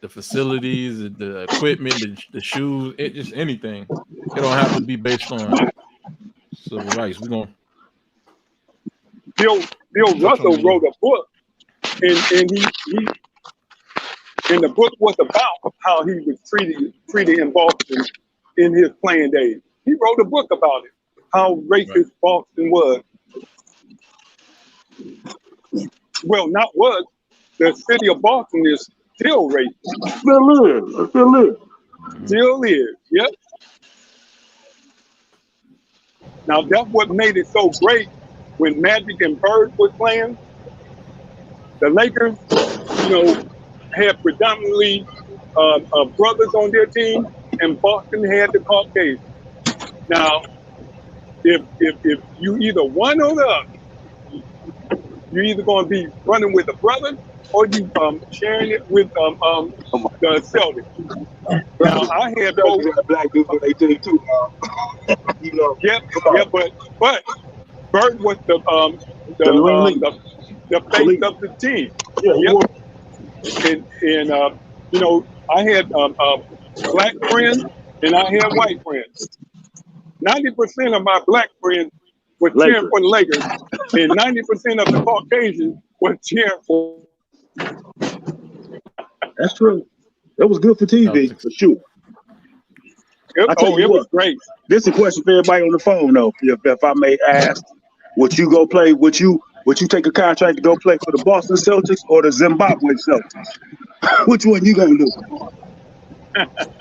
the facilities, the equipment, the shoes, just anything. It don't have to be based on civil rights. We're gonna. Bill Russell wrote a book, and the book was about how he was treated in Boston in his playing days. He wrote a book about it, how racist Boston was. Well, not was. The city of Boston is still racist. Still is. Yep. Now that's what made it so great when Magic and Bird was playing. The Lakers, had predominantly brothers on their team, and Boston had the Caucasians. Now, if you either one or the other, you're either going to be running with a brother or you sharing it with the Celtics. Now, I had both. Black dudes on their team too. But Bird was the face of the team. And I had black friends and I had white friends. 90% of my black friends were cheering for the Lakers, and 90% of the Caucasians were cheering for. That's true. That was good for TV, for sure. It was great. This is a question for everybody on the phone, though, if I may ask. would you go play? Would you take a contract to go play for the Boston Celtics or the Zimbabwe Celtics? Which one you gonna do?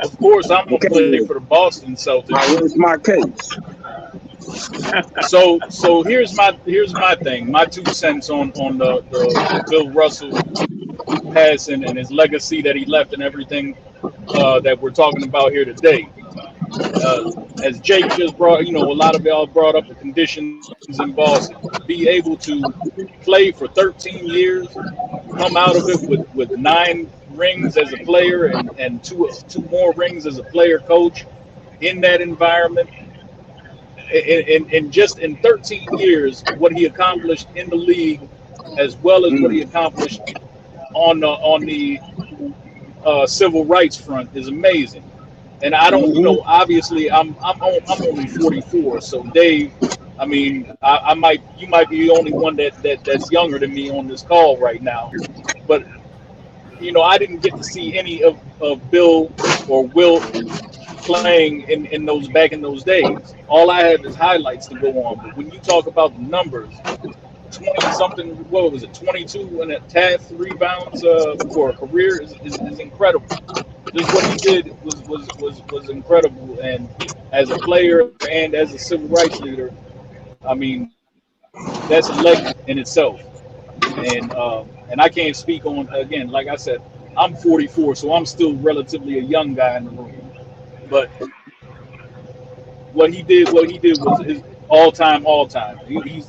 Of course, I'm gonna play for the Boston Celtics. Where's my case? So here's my thing, my 2 cents on the Bill Russell passing and his legacy that he left and everything that we're talking about here today. As Jake just brought, a lot of y'all brought up the conditions in Boston. Be able to play for 13 years, come out of it with 9 rings as a player and two more rings as a player coach in that environment. And just in 13 years, what he accomplished in the league, as well as what he accomplished on the civil rights front, is amazing. And I don't, obviously, I'm only 44. So Dave, I mean, you might be the only one that's younger than me on this call right now. But I didn't get to see any of Bill or Wilt playing in those back in those days. All I have is highlights to go on. But when you talk about the numbers, 20 something, what was it, 22 and a tad rebounds for a career is incredible. Just what he did was incredible, and as a player and as a civil rights leader, I mean, that's a legacy in itself. And I can't speak on, again, like I said, I'm 44, so I'm still relatively a young guy in the room. But what he did was his all time. He's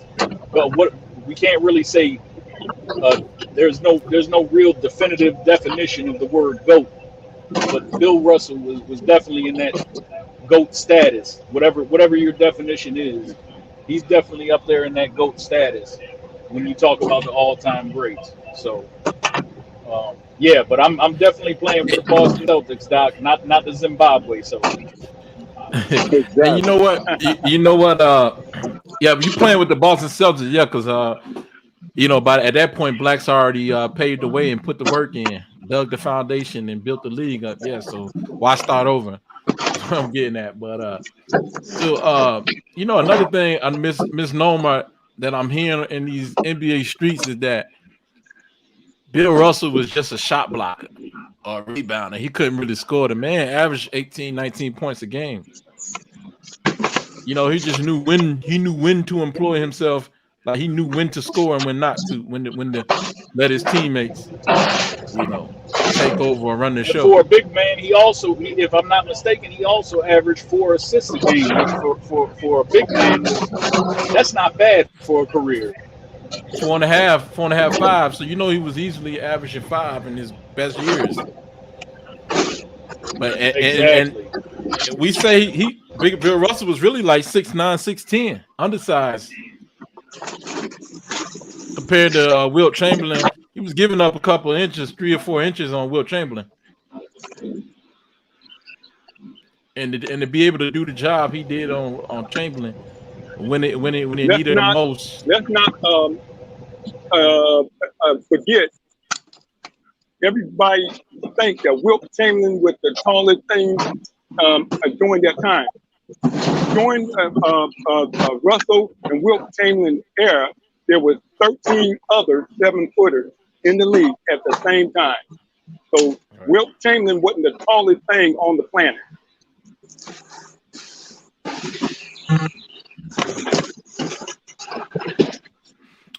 well, what we can't really say. There's no real definitive definition of the word GOAT, but Bill Russell was definitely in that GOAT status. Whatever your definition is, he's definitely up there in that GOAT status when you talk about the all-time greats. So, yeah, but I'm definitely playing for the Boston Celtics, Doc, not the Zimbabwe Celtics. Exactly. And you know what? You know what? Yeah, you playing with the Boston Celtics, yeah, because but at that point, blacks already paved the way and put the work in, dug the foundation, and built the league up. Yeah, so why start over? That's what I'm getting at. But another thing, a misnomer that I'm hearing in these NBA streets is that Bill Russell was just a shot blocker or rebounder. He couldn't really score. The man averaged 18, 19 points a game. He just knew when to employ himself. Like he knew when to score and when not to, when to let his teammates, take over or run the show. For a big man, he also, if I'm not mistaken, he also averaged 4 assists a game, which for a big man, that's not bad for a career. 4.5, 5. So he was easily averaging 5 in his best years. But exactly. And we say Bill Russell was really like 6'9", 6'10", undersized compared to Wilt Chamberlain. He was giving up a couple of inches, 3 or 4 inches on Wilt Chamberlain, and to be able to do the job he did on Chamberlain when it needed him most. Let's not forget. Everybody think that Wilt Chamberlain was the tallest thing during that time. During Russell and Wilt Chamberlain era, there was 13 other 7-footers in the league at the same time. So Wilt Chamberlain wasn't the tallest thing on the planet.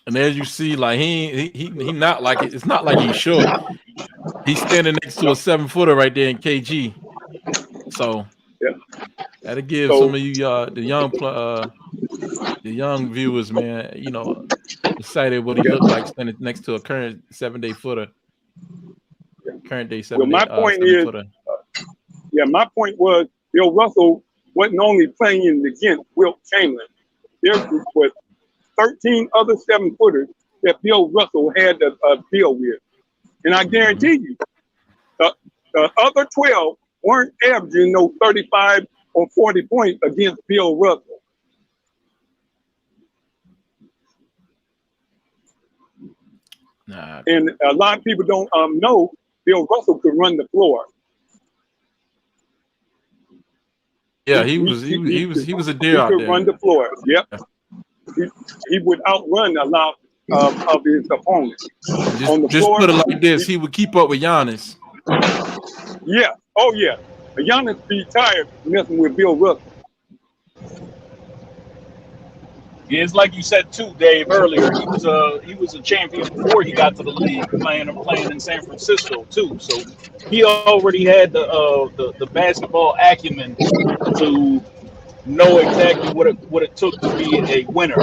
And as you see, like he not like it's not like he's short. He's standing next to a 7-footer right there in KG. So that'll give some of you the young viewers, man, excited what he looked like standing next to a current 7-day footer. Current day 7-day. Well, my point is, my point was Bill Russell wasn't only playing against Wilt Chamberlain. There was 13 other 7-footers that Bill Russell had to deal with. And I guarantee you, the other 12 weren't averaging no 35 or 40 points against Bill Russell. Nah. And a lot of people don't know Bill Russell could run the floor. Yeah, he was a deer out there. He could run the floor. Yep. he would outrun a lot of his opponents. On the Just floor, put it like this: he would keep up with Giannis. Yeah. Oh yeah. Giannis be tired messing with Bill Russell. Yeah, it's like you said too, Dave, earlier. He was a champion before he got to the league, playing in San Francisco too. So he already had the basketball acumen to know exactly what it took to be a winner.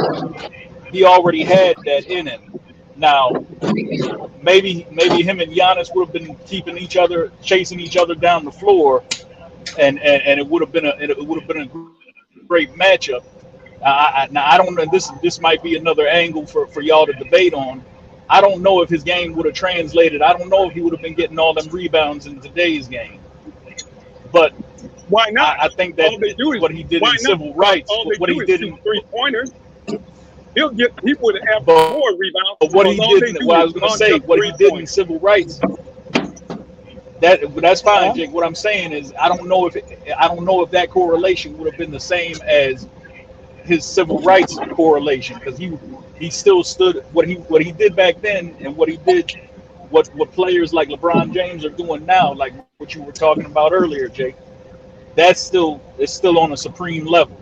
He already had that in him. Now, maybe him and Giannis would have been chasing each other down the floor, and it would have been a great matchup. Now I don't know. This might be another angle for y'all to debate on. I don't know if his game would have translated. I don't know if he would have been getting all them rebounds in today's game. But why not? I think that what he did in civil rights, what he did in 3-pointers, he would have more rebounds. But what he did, I was going to say, what he did in civil rights, that's fine, Jake. What I'm saying is, I don't know if that correlation would have been the same as his civil rights correlation, because he still stood what he did back then, and what he did, what players like LeBron James are doing now, like what you were talking about earlier, Jake. It's still on a supreme level.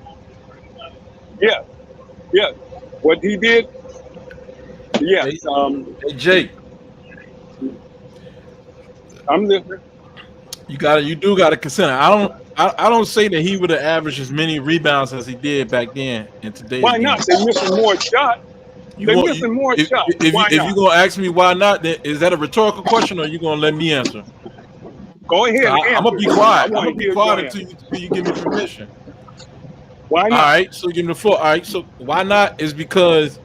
Yeah, yeah. What he did, yes. Hey Jake, I'm listening. You do got to consider. I don't say that he would have averaged as many rebounds as he did back then in today's Why game. not? They're missing more shots. If you're gonna ask me why not, then is that a rhetorical question, or are you gonna let me answer? Go ahead. I'm gonna be quiet. I'm gonna be quiet until you give me permission. Why not? All right, so give me the floor. All right, so why not is because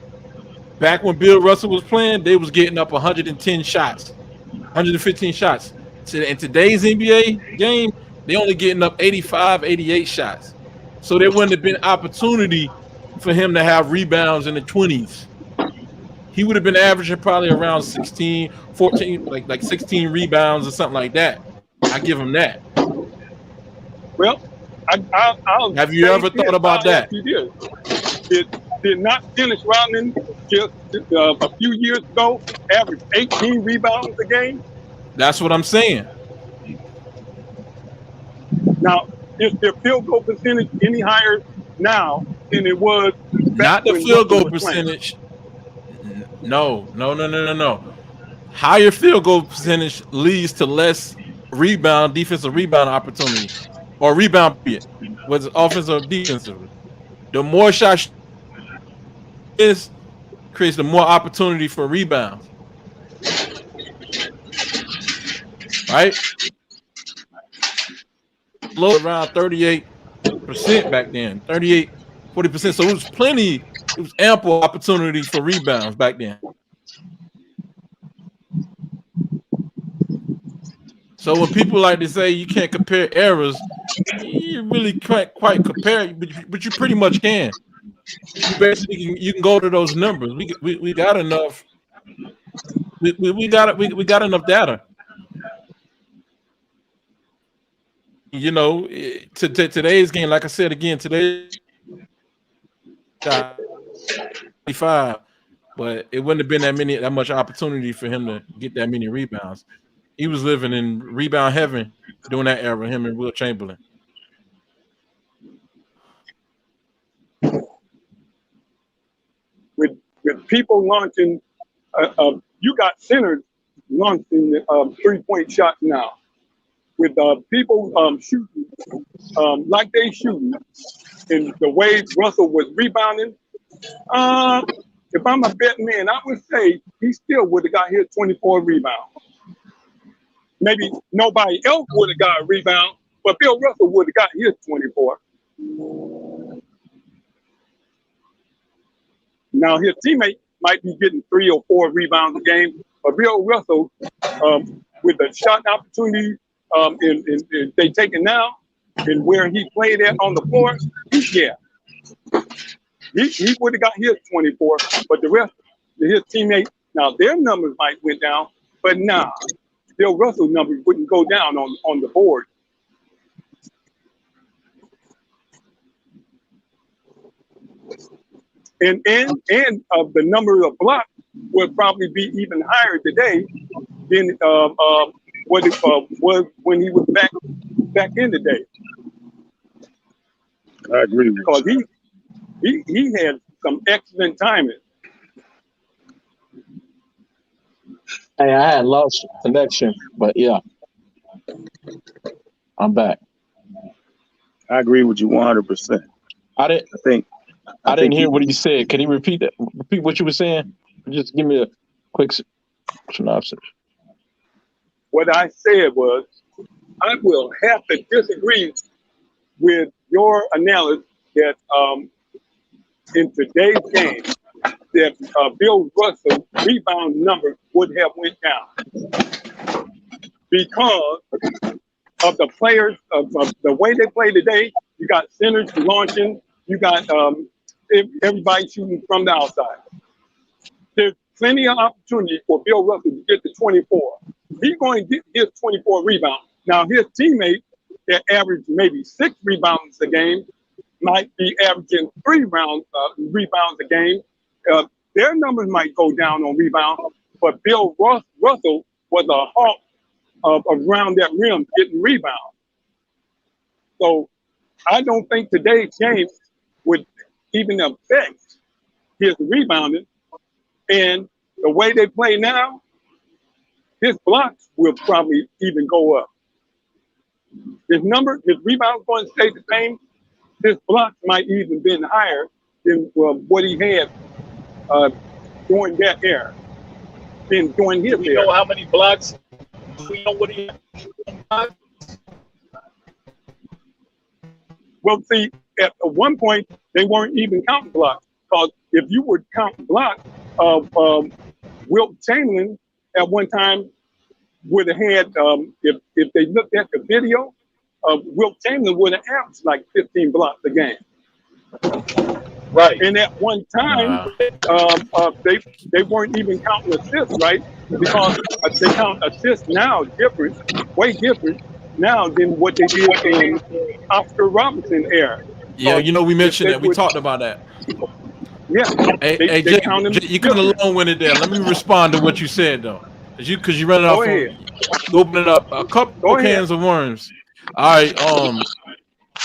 back when Bill Russell was playing, they was getting up 110 shots, 115 shots. So in today's NBA game, they only getting up 85, 88 shots. So there wouldn't have been opportunity for him to have rebounds in the 20s. He would have been averaging probably around 16, 14, like 16 rebounds or something like that. I give him that. Well, I'll have you ever thought about that? He did not Dennis Rodman just a few years ago average 18 rebounds a game? That's what I'm saying. Now, is their field goal percentage any higher now than it was back not the when field Russell goal percentage? No. Higher field goal percentage leads to less defensive rebound opportunity, or rebound period, whether it's offensive or defensively. The more shots is creates the more opportunity for rebounds. Right? Low around 38% back then, 38, 40%. So it was ample opportunity for rebounds back then. So when people like to say you can't compare eras, you really can't quite compare, but you pretty much can. You can go to those numbers. We got enough. We got enough data. You know, to today's game, like I said again, today 55, but it wouldn't have been that much opportunity for him to get that many rebounds. He was living in rebound heaven during that era, him and Will Chamberlain. With people launching, you got centers launching 3-point shots now. With people shooting like they shooting, and the way Russell was rebounding, if I'm a bet man, I would say he still would have got his 24 rebounds. Maybe nobody else would have got a rebound, but Bill Russell would have got his 24. Now his teammate might be getting 3 or 4 rebounds a game, but Bill Russell, with the shot opportunity and they taking now, and where he played at on the floor, yeah, he would have got his 24, but the rest of his teammates, now their numbers might went down, but nah, Bill Russell's numbers wouldn't go down on the board. and the number of blocks would probably be even higher today than what it was when he was back in the day. I agree with because he had some excellent timing. Hey, I had lost connection, but yeah, I'm back. I agree with you 100%. I didn't hear what he said. Can he repeat that? Repeat what you were saying? Just give me a quick synopsis. What I said was, I will have to disagree with your analysis that in today's game, that Bill Russell's rebound number would have went down because of the players, of the way they play today. You got centers launching, you got everybody shooting from the outside. There's plenty of opportunity for Bill Russell to get to 24. He's going to get his 24 rebounds. Now, his teammate that average maybe 6 rebounds a game might be averaging 3 rebounds a game. Their numbers might go down on rebound, but Bill Russell was a hawk around that rim getting rebounds. So I don't think today's game would even affect his rebounding. And the way they play now, his blocks will probably even go up. His rebounds going to stay the same. His blocks might even been higher than what he had during that era, during his era. Do we know how many blocks? Do we know what he had? Well, see, at one point, they weren't even counting blocks. Because if you would count blocks, Wilt Chamberlain at one time would have had, if they looked at the video, Wilt Chamberlain would have averaged like 15 blocks a game. Right. And at one time, they weren't even counting assists, right? Because they count assists now different, way different now than what they did in Oscar Robertson era. Yeah, we mentioned that. We talked about that. Yeah. Hey, Jay, you kind of long-winded there. Let me respond to what you said, though. Because you run it off. You open it up. A couple cans of worms. All right.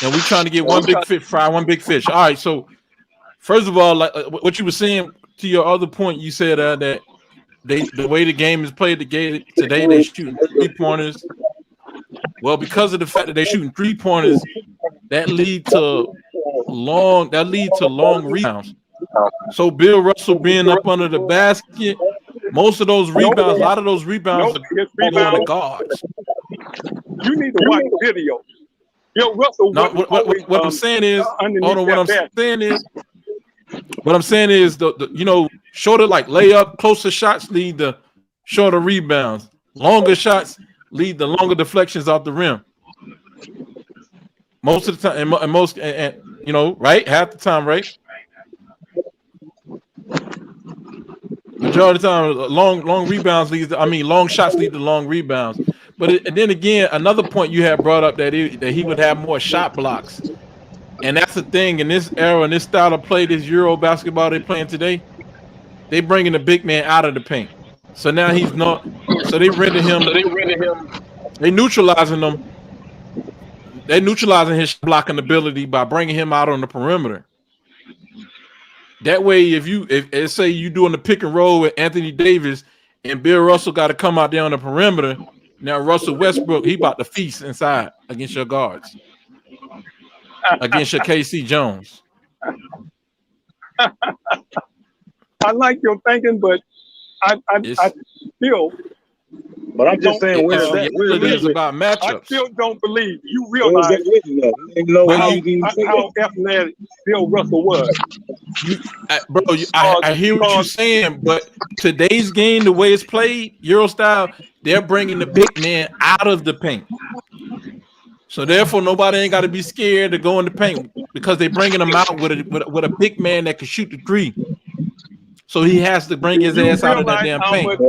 And we trying to get one big fish, fry one big fish. All right. So, first of all, like what you were saying to your other point, you said that the way the game is played today, they shooting 3-pointers. Well, because of the fact that they're shooting 3-pointers, that lead to long rebounds. So Bill Russell being up under the basket, most of those rebounds, a lot of those rebounds are going to guards. You need to watch the video. Bill Russell. No, what I'm saying is, hold on. What I'm saying is, the shorter like layup, closer shots lead to shorter rebounds. Longer shots lead to longer deflections off the rim. Most of the time, and right, half the time, right. Majority of the time, long rebounds long shots lead to long rebounds. But then again, another point you had brought up that he would have more shot blocks, and that's the thing in this era, in this style of play, this Euro basketball they're playing today. They bringing the big man out of the paint, so now he's not. So they render him. They neutralizing him. They're neutralizing his blocking ability by bringing him out on the perimeter. That way, if say you doing the pick and roll with Anthony Davis and Bill Russell got to come out there on the perimeter, now Russell Westbrook, he about to feast inside against your guards, against your KC Jones. I like your thinking, but I still. But I'm just saying, where it is about matchups. I still don't believe you realize how athletic Bill Russell was. I hear what you're saying, but today's game, the way it's played, Euro style, they're bringing the big man out of the paint. So therefore, nobody ain't got to be scared to go in the paint because they're bringing him out with a big man that can shoot the 3. So he has to bring his ass out of that damn paint.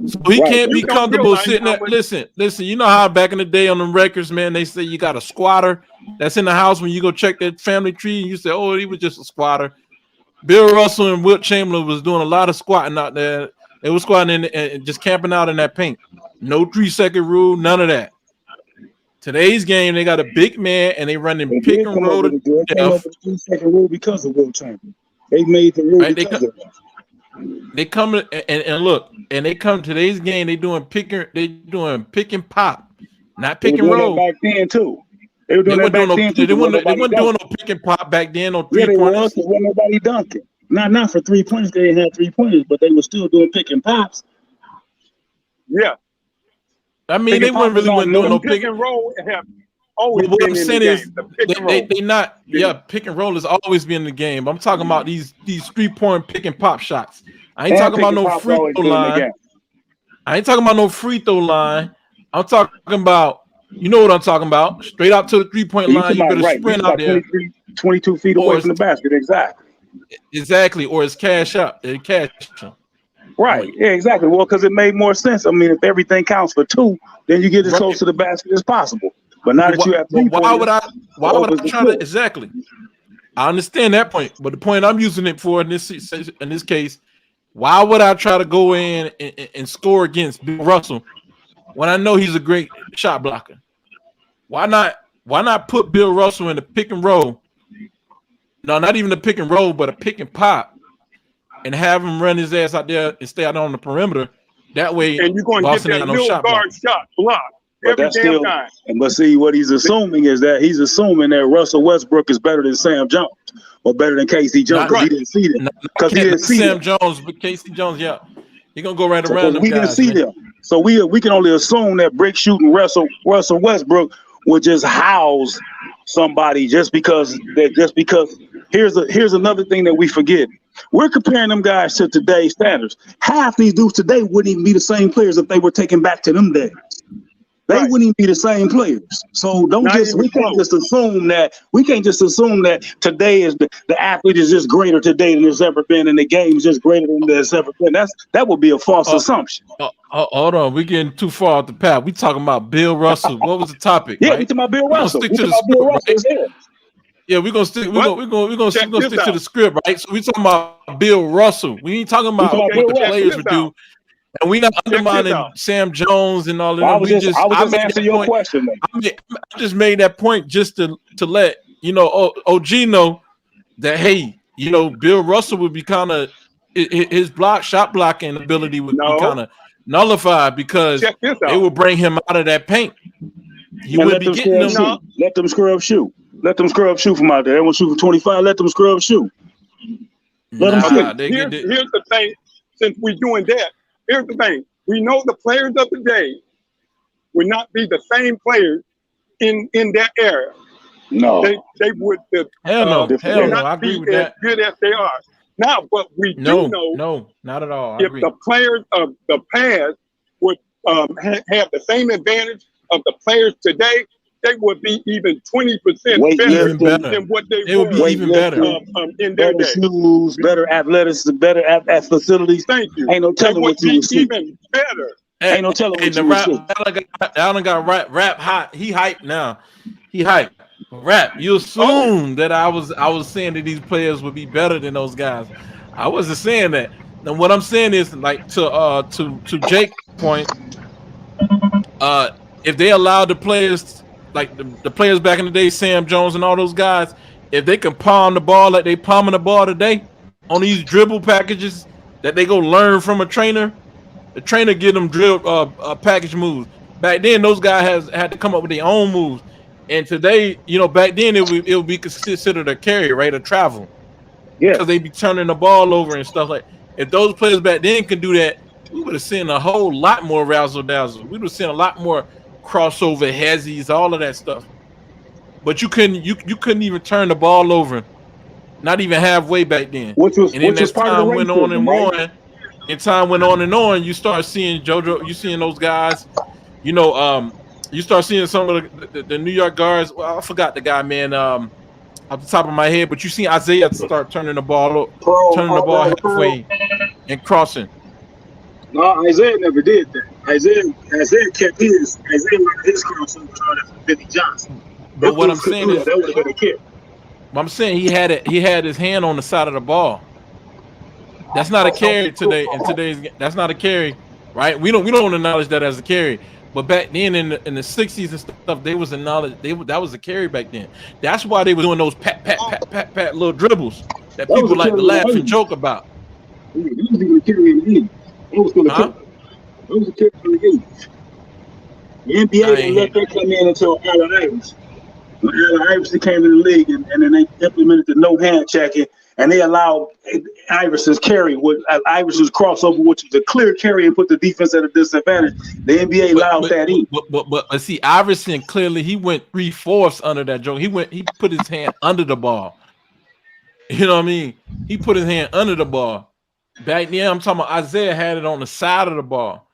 So he can't be comfortable sitting there. Listen. You know how back in the day on the records, man, they say you got a squatter that's in the house when you go check that family tree and you say, oh, he was just a squatter. Bill Russell and Wilt Chamberlain was doing a lot of squatting out there. They were squatting and just camping out in that paint. No 3-second rule, none of that. Today's game, they got a big man and they running pick and roll to death. They came up with the 3-second rule because of Wilt Chamberlain. They made the rule because of that. They come and look, and they come today's game. They doing pick and pop, not pick and roll. Back then too, they were doing that back then too. They weren't doing no pick and pop back then. No 3-pointers. There wasn't nobody dunking. Not for 3-pointers. They had 3-pointers, but they were still doing pick and pops. Yeah, I mean they weren't doing no pick and roll. What I'm saying is they not pick and roll has always been in the game. I'm talking about these 3-point pick and pop shots. I ain't talking about no free throw line. I ain't talking about no free throw line. I'm talking about, you know what I'm talking about, straight out to the 3-point line. You better sprint out there 22 feet away from the basket. Exactly, or it's cash up. Right. Yeah, exactly. Well, because it made more sense. I mean, if everything counts for 2, then you get as close to the basket as possible. But now that you have 3 why would I try to exactly? I understand that point, but the point I'm using it for in this case, why would I try to go in and score against Bill Russell when I know he's a great shot blocker? Why not put Bill Russell in the pick and roll? No, not even the pick and roll, but a pick and pop, and have him run his ass out there and stay out on the perimeter. That way, and you're going to get that middle guard shot block. But that's still, but see, what he's assuming is that he's assuming that Russell Westbrook is better than Sam Jones or better than Casey Jones because he didn't see them. Because he didn't see Sam Jones, but Casey Jones, he's gonna go right around them. We didn't see them, so we can only assume that brick shooting Russell Westbrook would just house somebody just because here's another thing that we forget. We're comparing them guys to today's standards. Half these dudes today wouldn't even be the same players if they were taken back to them days. They wouldn't even be the same players. So we can't just assume that today is the athlete is just greater today than there's ever been, and the game is just greater than there's ever been. That would be a false assumption. Hold on, we're getting too far off the path. We talking about Bill Russell. What was the topic? Yeah, we talking about Bill Russell. Stick to the script, right? Yeah, we're gonna stick. We're gonna stick to the script, right? So we talking about Bill Russell. We ain't talking about what the players would do. And we not undermining Sam Jones and all of that. I was just answering your question. I just made that point just to let OG know that hey, Bill Russell would be kind of his shot blocking ability would be kind of nullified because they would bring him out of that paint. He would be getting them. Let them scrub shoot. Let them scrub shoot from out there. They want to shoot for 25. Let them scrub shoot. Let them shoot. Here's the thing. Since we're doing that. Here's the thing. We know the players of the day would not be the same players in that era. No. They would hell no. I agree with that. Good as they are. Now, but we do know no, not at all. If the players of the past would have the same advantage of the players today, they would be even 20% better than what they would be even better in their day. Shoes, better athleticism, better at facilities. Thank you. Ain't no telling what you would see. Even better. Ain't no telling what you would see. Allen got rap hot. He hyped now. He hyped. Rap. You assume that I was saying that these players would be better than those guys. I wasn't saying that. And what I'm saying is, like to Jake's point, if they allowed the players. Like the players back in the day, Sam Jones and all those guys, if they can palm the ball like they palming the ball today on these dribble packages that they go learn from a trainer, the trainer get them package moves. Back then, those guys had to come up with their own moves. And today, back then it would be considered a carry, right? A travel. Yeah. Because they be turning the ball over and stuff like. If those players back then can do that, we would have seen a whole lot more razzle dazzle. We would have seen a lot more crossover hezzies, all of that stuff. But you couldn't even turn the ball over, not even halfway back then. Which was part of the went on and on, and time went on and on. You start seeing JoJo, you seeing those guys, you start seeing some of the New York guards. Well, I forgot the guy, man, off the top of my head, but you see Isaiah start turning the ball halfway and crossing. No, Isaiah never did that. Isaiah kept his crossover for Billy Johnson. But what I'm saying is, that would have been a kick. I'm saying he had his hand on the side of the ball. That's not a carry today. In today's, that's not a carry, right? We don't acknowledge that as a carry. But back then in the 60s and stuff, they was acknowledged. That was a carry back then. That's why they were doing those pat little dribbles that people like to laugh and joke about. He was even a carry in the 80s. It was still a carry. It was a carry in the 80s. The NBA didn't let that come in until Allen Iverson. When Allen Iverson came in the league, and then they implemented the no hand checking, and they allowed Iverson's carry with Iverson's crossover, which was a clear carry, and put the defense at a disadvantage. The NBA allowed that in. But see, Iverson clearly he went 3/4 under that joke. He put his hand under the ball. You know what I mean? He put his hand under the ball. Back then, I'm talking about Isaiah had it on the side of the ball,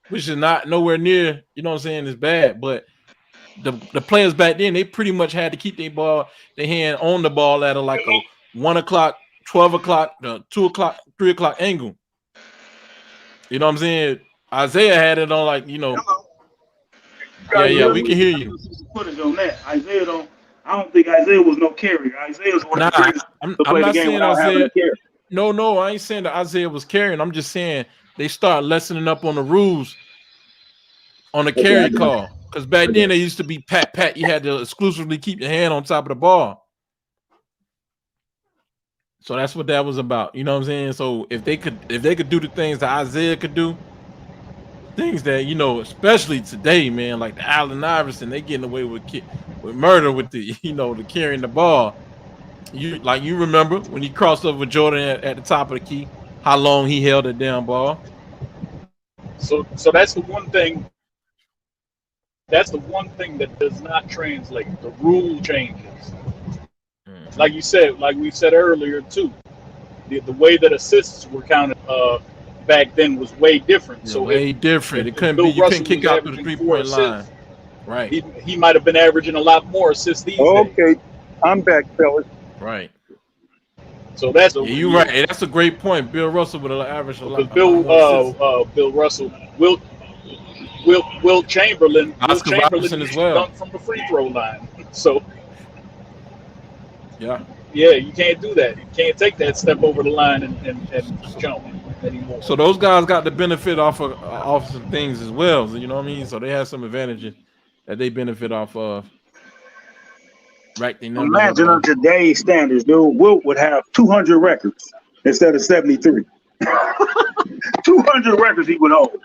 which is not nowhere near, you know what I'm saying, is bad. But the players back then, they pretty much had to keep their hand on the ball at like a 1 o'clock, 12 o'clock, 2 o'clock, 3 o'clock angle. You know what I'm saying? Isaiah had it on like, you know. Yeah, we can hear you. Footage on that. I don't think Isaiah was no carrier. Isaiah's one of the greatest to play the game without having a carry. No, I ain't saying that Isaiah was carrying. I'm just saying they start lessening up on the rules on the carry call. Because back then they used to be pat. You had to exclusively keep your hand on top of the ball. So that's what that was about. You know what I'm saying? So if they could do the things that Isaiah could do, things that, you know, especially today, man, like the Allen Iverson, they getting away with murder with the, you know, the carrying the ball. You remember when he crossed over with Jordan at the top of the key, how long he held that damn ball. So that's the one thing. That's the one thing that does not translate. The rule changes. Like you said, like we said earlier too, the way that assists were counted back then was way different. Yeah, so way different. It couldn't be. You couldn't kick out to the 3-point line. Right. He might have been averaging a lot more assists these days. Okay, I'm back, fellas. Right. So that's you're right. And that's a great point. Bill Russell would have averaged a lot. Bill Russell, Wilt Chamberlain, Oscar Robertson as well, dunked from the free throw line. So yeah, you can't do that. You can't take that step over the line and jump anymore. So those guys got the benefit off some things as well. You know what I mean? So they have some advantages that they benefit off of. Right. Imagine on today's standards, dude, Wilt would have 200 records instead of 73. 200 records he would hold.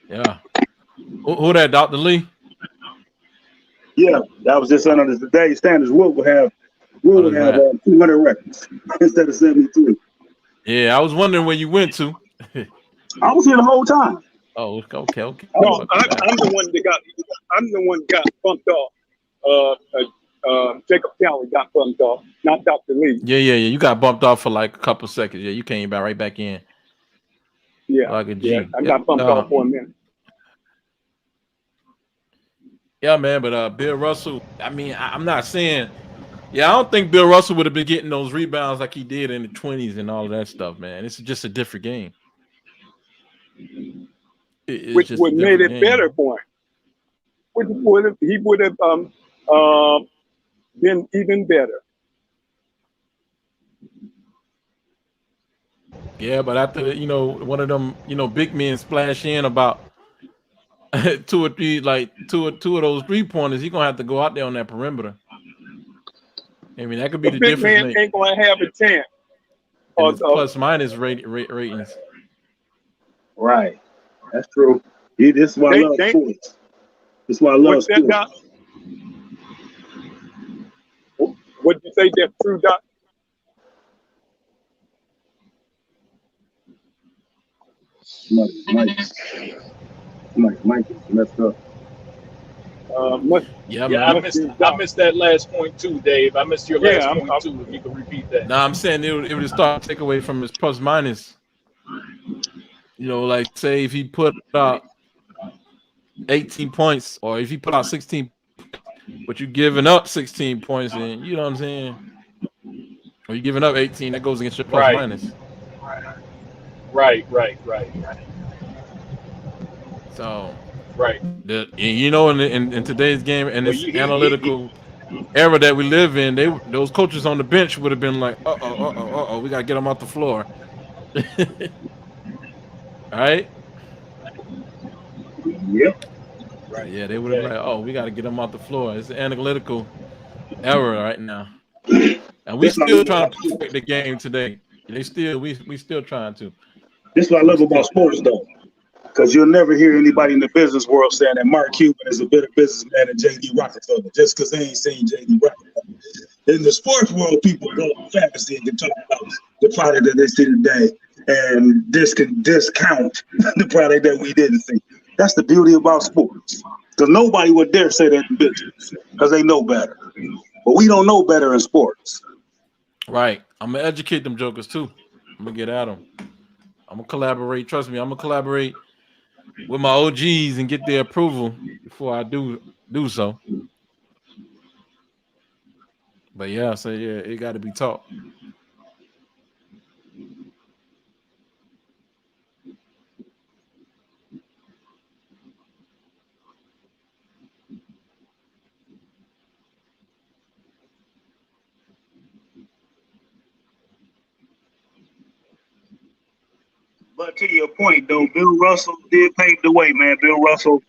Yeah. Who that, Dr. Lee? Yeah, that was just under today's standards. Wilt would have 200 records instead of 73. Yeah, I was wondering where you went to. I was here the whole time. Oh, okay. No, I'm the one that got bumped off. Jacob Cowley got bumped off, not Dr. Lee. Yeah. You got bumped off for like a couple seconds. Yeah, you came right back in. Yeah, like a G. Yeah, I got bumped off for a minute. Yeah, man, but Bill Russell, I mean, I'm not saying, I don't think Bill Russell would have been getting those rebounds like he did in the 20s and all of that stuff, man. It's just a different game. Which would have made it better for him. He would have been even better. Yeah, but after, one of them, big men splash in about two or three, like two of those 3-pointers, he's gonna have to go out there on that perimeter. I mean, that could be the difference. Big man ain't gonna have a chance. Plus minus ratings. Right, that's true. This is why I love sports. This is why I love sports. What did you say? That's true, Doc? Mike is messed up. I missed that last point too, Dave. I missed your last point too. If you could repeat that. No, I'm saying it would start to take away from his plus minus. Like say if he put out 18 points, or if he put out 16, but you're giving up 16 points, and you know what I'm saying, or you're giving up 18, that goes against your plus minus. Right. So, in today's game and this analytical era that we live in, those coaches on the bench would have been like, we gotta get them off the floor. All right. Yep. Right. Yeah, they would have been like, "Oh, we got to get them off the floor." It's an analytical error right now, and we That's what I still love trying about to sports. perfect the game today. We still trying to. This is what I love about sports, though. Because you'll never hear anybody in the business world saying that Mark Cuban is a better businessman than J.D. Rockefeller, just because they ain't seen J.D. Rockefeller. In the sports world, people go on fantasy and can talk about the product that they see today and discount the product that we didn't see. That's the beauty about sports. Because nobody would dare say that in business because they know better. But we don't know better in sports. Right. I'm going to educate them jokers, too. I'm going to get at them. I'm going to collaborate. Trust me, I'm going to collaborate with my OGs and get their approval before I do so. But yeah, so yeah, it got to be taught. But to your point, though, Bill Russell did pave the way, man. Bill Russell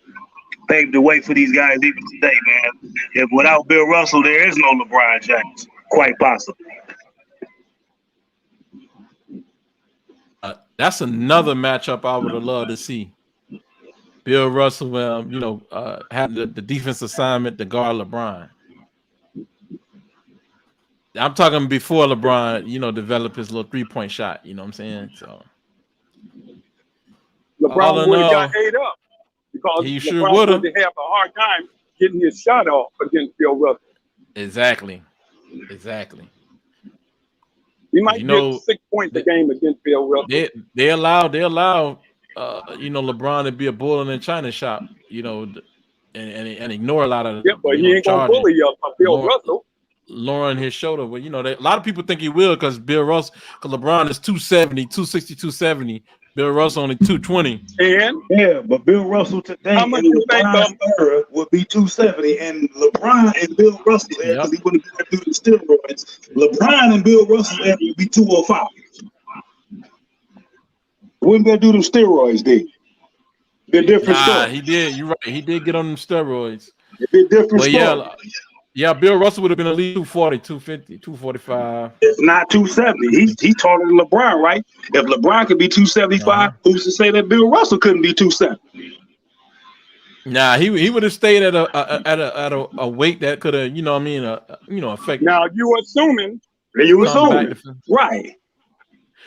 paved the way for these guys even today, man. If without Bill Russell, there is no LeBron James, quite possibly. That's another matchup I would have loved to see. Bill Russell, had the defense assignment to guard LeBron. I'm talking before LeBron, developed his little 3-point shot. You know what I'm saying? So LeBron would have got ate up because he sure LeBron would have a hard time getting his shot off against Bill Russell. Exactly. He might get 6 points a game against Bill Russell. They allow LeBron to be a bull in the China shop, and ignore a lot of but he ain't gonna bully Bill Russell. Lowering his shoulder. Well, a lot of people think he will because LeBron is 270, 260, 270. Bill Russell only 220. And yeah, but Bill Russell today in LeBron's era would be 270, and LeBron and Bill Russell there because he wouldn't be able to do the steroids. LeBron and Bill Russell there would be 205. Wouldn't be able to do them steroids, did? Be a different story. He did. You're right. He did get on them steroids. It'd be a different story. Yeah, Bill Russell would have been at least 240, 250, 245. It's not 270. He's taller than LeBron, right? If LeBron could be 275, who's to say that Bill Russell couldn't be 270? Nah, he would have stayed at a weight that could have, affect. Now you assuming. Right.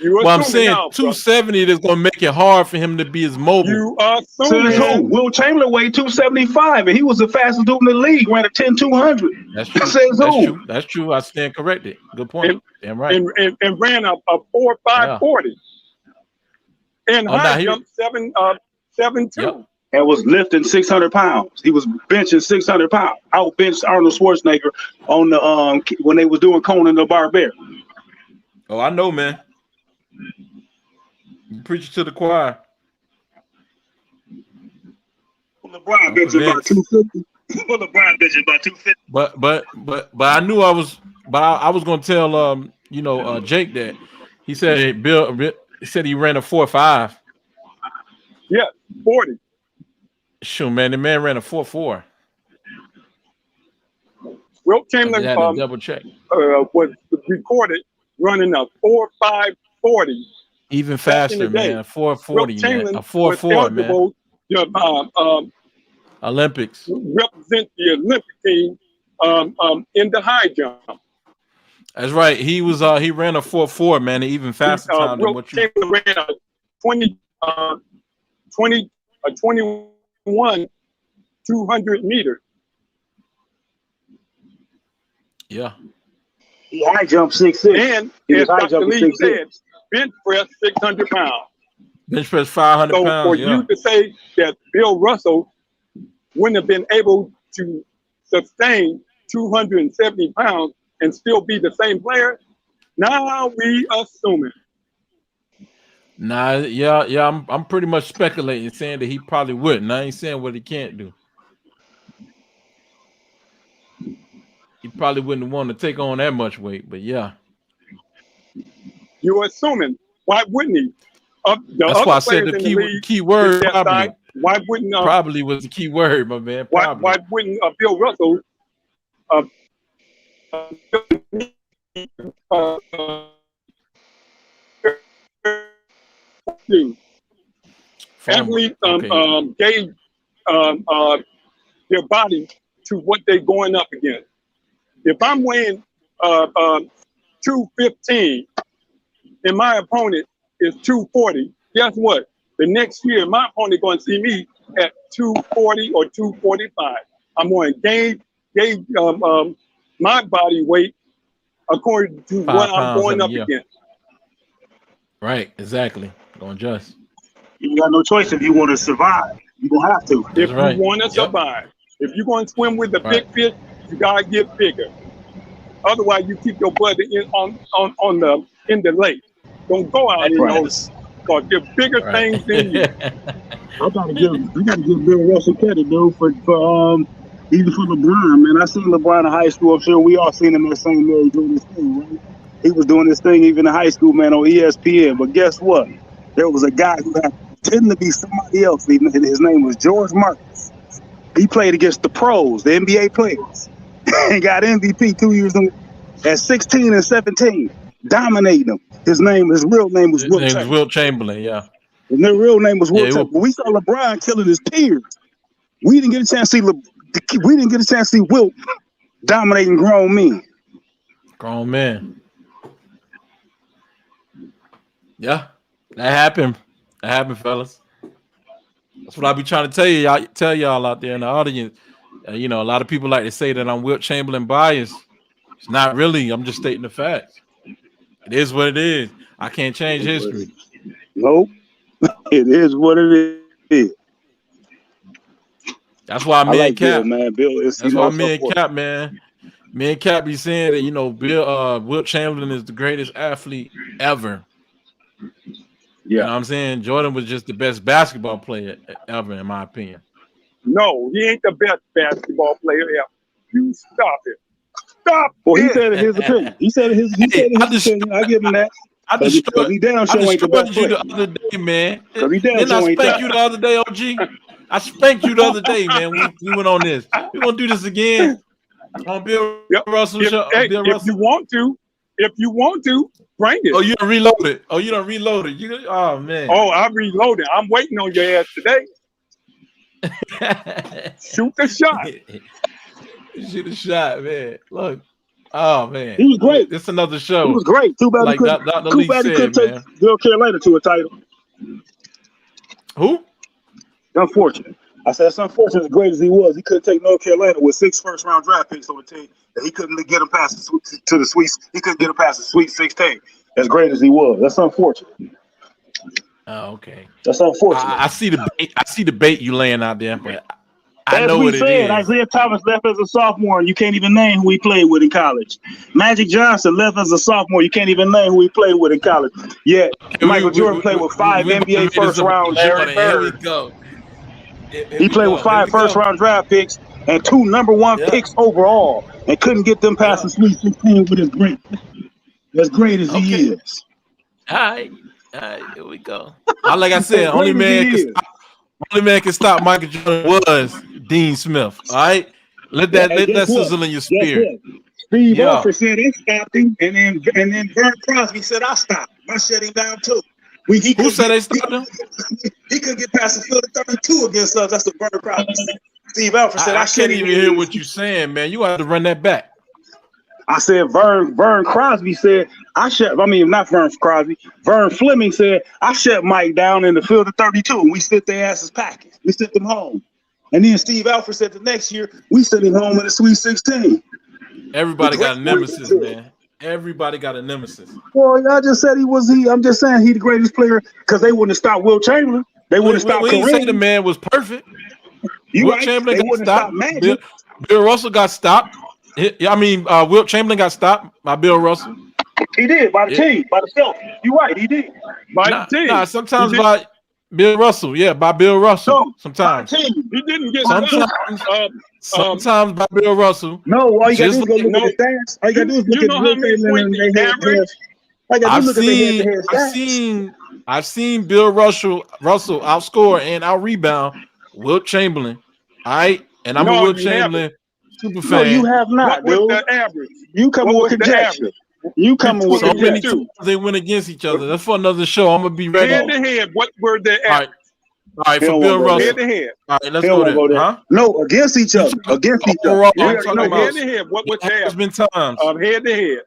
Well, I'm saying 270 is going to make it hard for him to be as mobile. You assuming. Will Chamberlain weighed 275, and he was the fastest dude in the league, ran a 10-200. That's true. That's true. I stand corrected. Good point. Damn right. And ran a 4.540. And high jump 7.2. Yep. And was lifting 600 pounds. He was benching 600 pounds. Out benched Arnold Schwarzenegger on the when they was doing Conan the Barbarian. Oh, I know, man. You preach to the choir. LeBron benching about 250. LeBron benching about 250. But I knew I was going to tell Jake that he said he ran a 4.5. Yeah, 40. Sure, man. The man ran a 4.4. Wilt Chamberlain double check. Was recorded running a 4.540. Even faster, man. 4.40, man. A 4.4, man. Olympics. Represent the Olympic team in the high jump. That's right. He ran a 4.4, man. An even faster time than what you ran a 21 200 meters. Yeah. He high jumped 6'6". And as Dr. Lee said, bench press 600 pounds. Bench press 500 pounds. So for you to say that Bill Russell wouldn't have been able to sustain 270 pounds and still be the same player, now we assuming. Nah, yeah, I'm pretty much speculating, saying that he probably wouldn't. I ain't saying what he can't do. He probably wouldn't want to take on that much weight, but yeah. You're assuming, Why wouldn't he? That's why I said the key word probably. Why wouldn't probably was the key word, my man. Probably. Why wouldn't Bill Russell athletes gave their body to what they're going up against. If I'm weighing 215 and my opponent is 240, guess what? The next year, my opponent going to see me at 240 or 245. I'm going to gauge my body weight according to what I'm going up against. Right, exactly. Going just. You got no choice if you want to survive. You're going to have to. If you want to survive. If you're going to swim with the big fish, you got to get bigger. Otherwise, you keep your butt in the lake. Don't go out in those, because they're bigger things than you. I gotta give Bill Russell credit, dude, for even for LeBron, man. I seen LeBron in high school. I'm sure we all seen him in the same area doing this thing, right? He was doing this thing even in high school, man, on ESPN. But guess what? There was a guy who had pretended to be somebody else. His name was George Marcus. He played against the pros, the NBA players, and got MVP 2 years at 16 and 17, dominating them. His real name was Wilt Chamberlain. Wilt Chamberlain, yeah. And their real name was Wilt Chamberlain. We saw LeBron killing his peers. We didn't get a chance to see Wilt dominating grown men. Grown men. Yeah, that happened. That happened, fellas. That's what I be trying to tell y'all out there in the audience. A lot of people like to say that I'm Wilt Chamberlain biased. It's not really. I'm just stating the facts. It is what it is. I can't change history. Nope. It is what it is. That's why me and Cap, man. Bill is. That's why me and Cap, man. Me and Cap be saying that Wilt Chamberlain is the greatest athlete ever. Yeah. You know what I'm saying? Jordan was just the best basketball player ever, in my opinion. No, he ain't the best basketball player ever. You stop it. Stop. Well, he said his opinion. He said his opinion. I give him that. I destroyed you the other day, man. Then I spanked you the other day, OG. I spanked you the other day, man. We went on this. We're gonna do this again on Bill Russell show. If you want to, bring it. Oh, you done reloaded. Oh man. Oh, I reloaded. I'm waiting on your ass today. Shoot the shot. Shoot a shot, man. Look. Oh man. He was great. It's another show. He was great. Too bad he couldn't take North Carolina to a title. Who? Unfortunate. I said it's unfortunate. As great as he was, he couldn't take North Carolina with 6 first-round draft picks on the team. That he couldn't get him past the Sweet. He couldn't get him past the Sweet 16. As great as he was, that's unfortunate. Oh, okay. That's unfortunate. I see the bait you laying out there, but I know what it is. Isaiah Thomas left as a sophomore, and you can't even name who he played with in college. Magic Johnson left as a sophomore. You can't even name who he played with in college. Yet Michael Jordan played with 5 NBA first-round. Here we go. He played with 5 first-round draft picks and 2 number 1 picks overall, and couldn't get them past the Sweet 16 with his great. As great as he is. All right, here we go. Like I said, only man can stop Michael Jordan was Dean Smith. All right, let that sizzle in your spirit. Steve Alford said he stopped him, and then Vern Crosby said I stopped him. I shut him down too. Who said they stopped him? He couldn't get past the field at 32 against us. That's what Vern Crosby said. Steve Alford said I can't even hear what you're saying, man. You have to run that back. I said Vern Crosby said not Vern Crosby. Vern Fleming said I shut Mike down in the field of 32, and we sent their asses packing. We sent them home. And then Steve Alford said the next year we sent him home in the Sweet 16. Everybody got a nemesis, man. Everybody got a nemesis. Well, I just said I'm just saying he the greatest player because they wouldn't have stopped Wilt Chamberlain. They wouldn't have stopped Kareem. We didn't say the man was perfect. Wilt Chamberlain got stopped. Bill Russell got stopped. Wilt Chamberlain got stopped by Bill Russell. He did by the team, by the Celtics. You're right, he did. By the team. Sometimes by Bill Russell. Yeah, by Bill Russell. No, sometimes he didn't get sometimes by Bill Russell. No, all you gotta do is go look at the stats. All you gotta do is look at the Like if you look at the head-to-head stats, I've seen Bill Russell outscore and out rebound Wilt Chamberlain. All right, and I'm a Wilt Chamberlain super fan. No, you have not, what was dude. the average? You come with conjecture. You come with so many times they went against each other. That's for another show. I'm gonna be ready. Head to head, what were the average? All right, for Bill Russell. Head to head. All right, let's go there. Huh? No, against each other. Against each other. I'm talking about head to head. What was the average? There's been times. Head to head.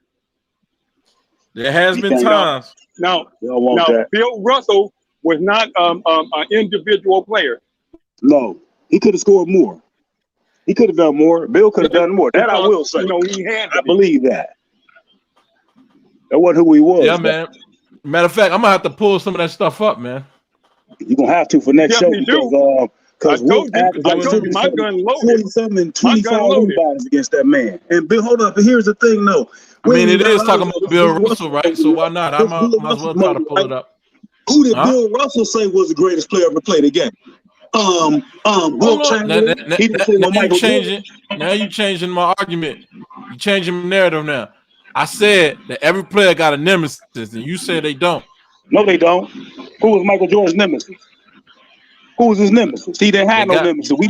There has been times. Now, Bill Russell was not an individual player. No, he could have scored more. He could have done more. Bill could have done more. That I will say. He had. I believe that. That wasn't who he was. Yeah, man. Matter of fact, I'm gonna have to pull some of that stuff up, man. You're gonna have to for next show because I told you my gun loaded. 47 and 25 rebounds against that man. And Bill, hold up. Here's the thing, though. I mean, it is talking about Bill Russell, right? So why not? I might as well try to pull it up. Who did Bill Russell say was the greatest player ever played the game? Wilt Chamberlain. Now you changing my argument. You changing my narrative now. I said that every player got a nemesis, and you said they don't. No, they don't. Who was Michael Jordan's nemesis? Who was his nemesis? He didn't have no nemesis. We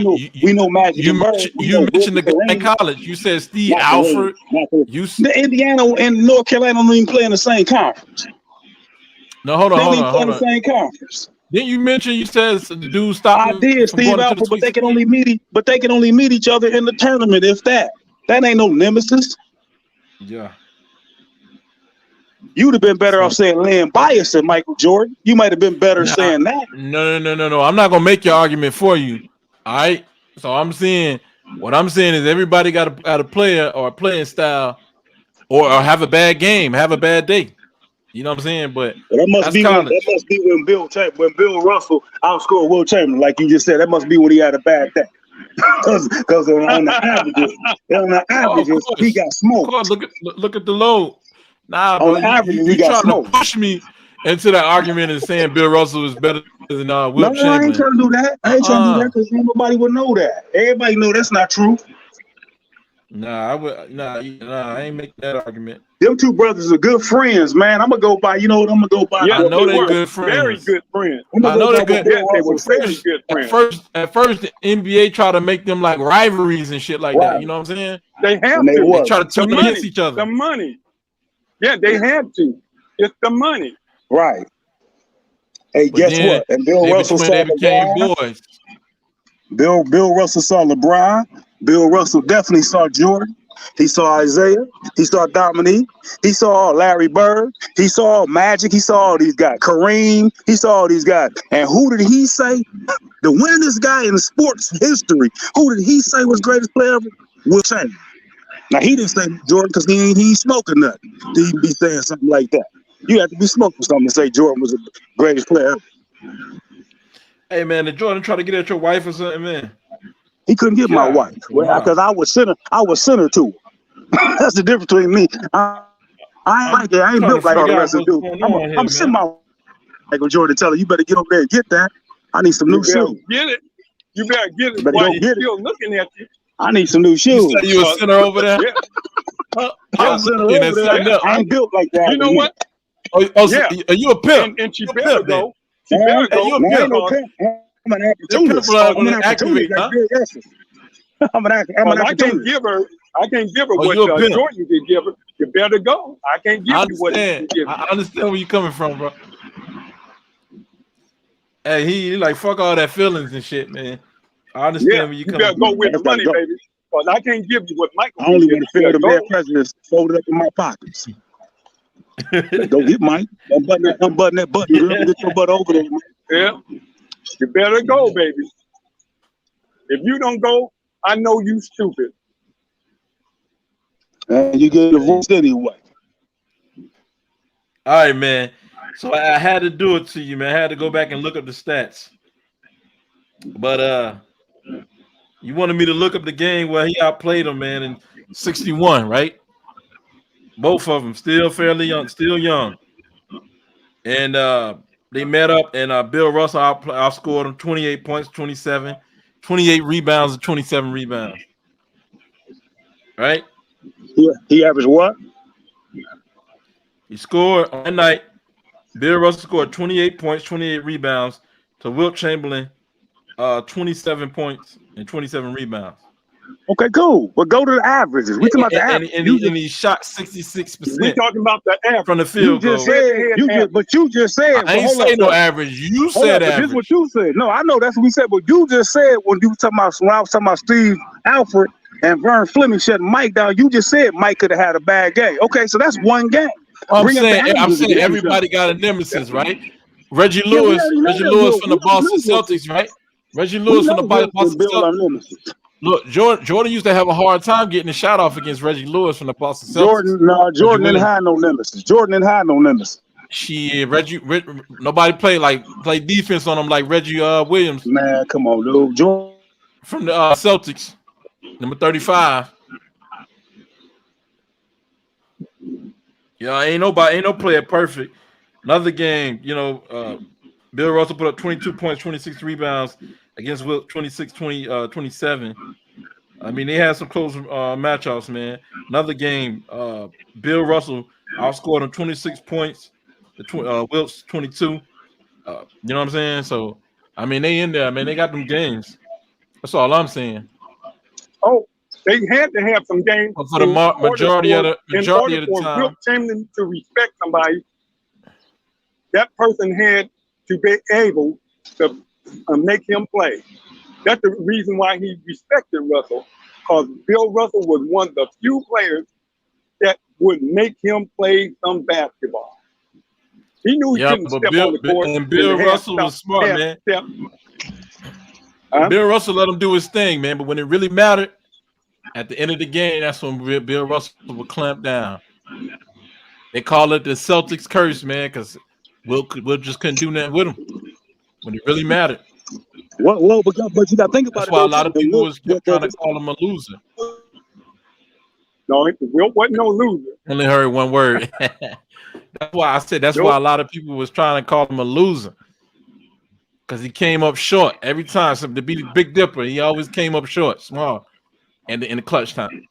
know Magic. You mentioned the guy in college. You said Steve Alford. The Indiana and North Carolina don't even play in the same conference. No, hold on. In the same conference. Didn't you mention you said the dude stopped? I did, Steve Alford, but they can only meet each other in the tournament. If that ain't no nemesis. Yeah. You'd have been better off saying Len Bias than Michael Jordan. You might have been better saying that. No. I'm not gonna make your argument for you. All right. So what I'm saying is everybody got a player or a playing style, or have a bad game, have a bad day. You know what I'm saying? But that must be when Bill Russell outscored Wilt Chamberlain, like you just said. That must be when he had a bad day. Because on the averages, he got smoked. Of course, look at the load. Nah, on bro, average, you trying to push me into that argument and saying Bill Russell is better than Wilt Chamberlain. No, I ain't trying to do that. I ain't trying to do that because nobody would know that. Everybody know that's not true. Nah, I ain't making that argument. Them two brothers are good friends, man. I'm gonna go by. You know what? I'm gonna go by. Yeah, I know they're good friends. Very good friends. I know they're good. Yeah, they were very good friends. At first, the NBA tried to make them like rivalries and shit like that. You know what I'm saying? They have to. They try to turn them against each other. The money. Yeah, they had to. It's the money. Right. Hey, but guess what? And Bill Russell saw LeBron. Boys. Bill Russell saw LeBron. Bill Russell definitely saw Jordan. He saw Isaiah. He saw Dominique. He saw Larry Bird. He saw Magic. He saw all these guys. Kareem. He saw all these guys. And who did he say? The winningest guy in sports history. Who did he say was greatest player ever? Wilt Chamberlain. Now, he didn't say Jordan because he ain't smoking nothing. He'd be saying something like that. You have to be smoking something to say Jordan was the greatest player ever. Hey, man, did Jordan try to get at your wife or something, man? He couldn't get my wife because I was center to her. That's the difference between me. I ain't like it. I ain't built like all the rest of the dudes. I'm sitting my Michael Jordan telling you better get over there and get that. I need some new shoes. Get it. You better get it. While he's still looking at you. I need some new shoes. You said you a center over there? Yeah. I ain't built like that. You know what? Yeah. Are you a pimp? And she better go. She better go. You a pimp? I'm an opportunist. I'm an opportunist. I'm an opportunist. I can't give her what Jordan can give her. You better go. I can't give you what he can give you. I understand where you're coming from, bro. Hey, he like fuck all that feelings and shit, man. I understand where you're coming from. You better go with the money, baby. But I can't give you what Michael. I only want to feel the bad presidents folded up in my pockets. Go get Mike. Unbutton that button. Girl. Get your butt over there, man. Yeah. You better go, baby. If you don't go, I know you stupid. And you get divorced anyway. All right, man. So I had to do it to you, man. I had to go back and look up the stats. But you wanted me to look up the game where he outplayed him, man, in 61, right? Both of them still fairly young, still young. And they met up, and Bill Russell outscored him 28 points, 28 rebounds, and 27 rebounds. Right? Yeah, he averaged what? He scored on that night. Bill Russell scored 28 points, 28 rebounds to Wilt Chamberlain, 27 points and 27 rebounds. Okay, cool. But go to the averages. We talking about the average. And he shot 66%. We talking about the average from the field goal. You just said. I ain't say no average. You said average. This is what you said. No, I know that's what we said. But you just said when you were talking about when I was talking about Steve Alford and Vern Fleming shutting Mike down. You just said Mike could have had a bad game. Okay, so that's one game. I'm saying everybody got a nemesis, right? Reggie Lewis from the Boston Celtics, right? Reggie Lewis from the Boston Celtics. Look, Jordan used to have a hard time getting a shot off against Reggie Lewis from the Boston Celtics. Jordan didn't have no nemesis. Nobody played defense on him like Reggie Williams. Man, come on, dude. Jordan from the Celtics, number 35. Yeah, ain't no player perfect. Another game, Bill Russell put up 22 points, 26 rebounds against Wilt, 26-27. I mean, they had some close matchups, man. Another game, Bill Russell outscored him 26 points, Wilt's 22. You know what I'm saying? So, I mean, they in there, man. They got them games. That's all I'm saying. Oh, they had to have some games for the majority of the time. Wilt Chamberlain to respect somebody, that person had to be able to make him play. That's the reason why he respected Russell, because Bill Russell was one of the few players that would make him play some basketball. He knew he couldn't step on the court. And Bill Russell was smart, man. Bill Russell let him do his thing, man. But when it really mattered, at the end of the game, that's when Bill Russell would clamp down. They call it the Celtics curse, man, because Wilt just couldn't do nothing with him when it really mattered. Well, but you got to think about that's why a lot of people was trying to call him a loser. No, Wilt wasn't no loser. Only heard one word. That's why I said why a lot of people was trying to call him a loser. Because he came up short every time. So to be the Big Dipper, he always came up short, small, and in the clutch time.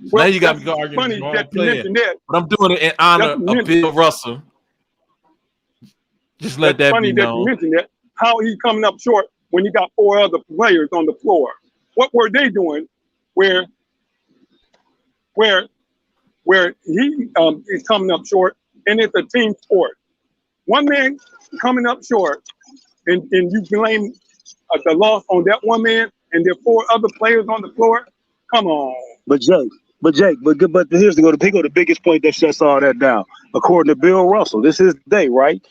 So now you got me arguing with the wrong player. But I'm doing it in honor of Bill Russell. Just let that be known. You mentioned that. How he coming up short when you got four other players on the floor? What were they doing? Where he is coming up short, and it's a team sport. One man coming up short, and you blame the loss on that one man, and there are four other players on the floor. Come on. But Jake, here's the biggest point that shuts all that down. According to Bill Russell, this is the day, right?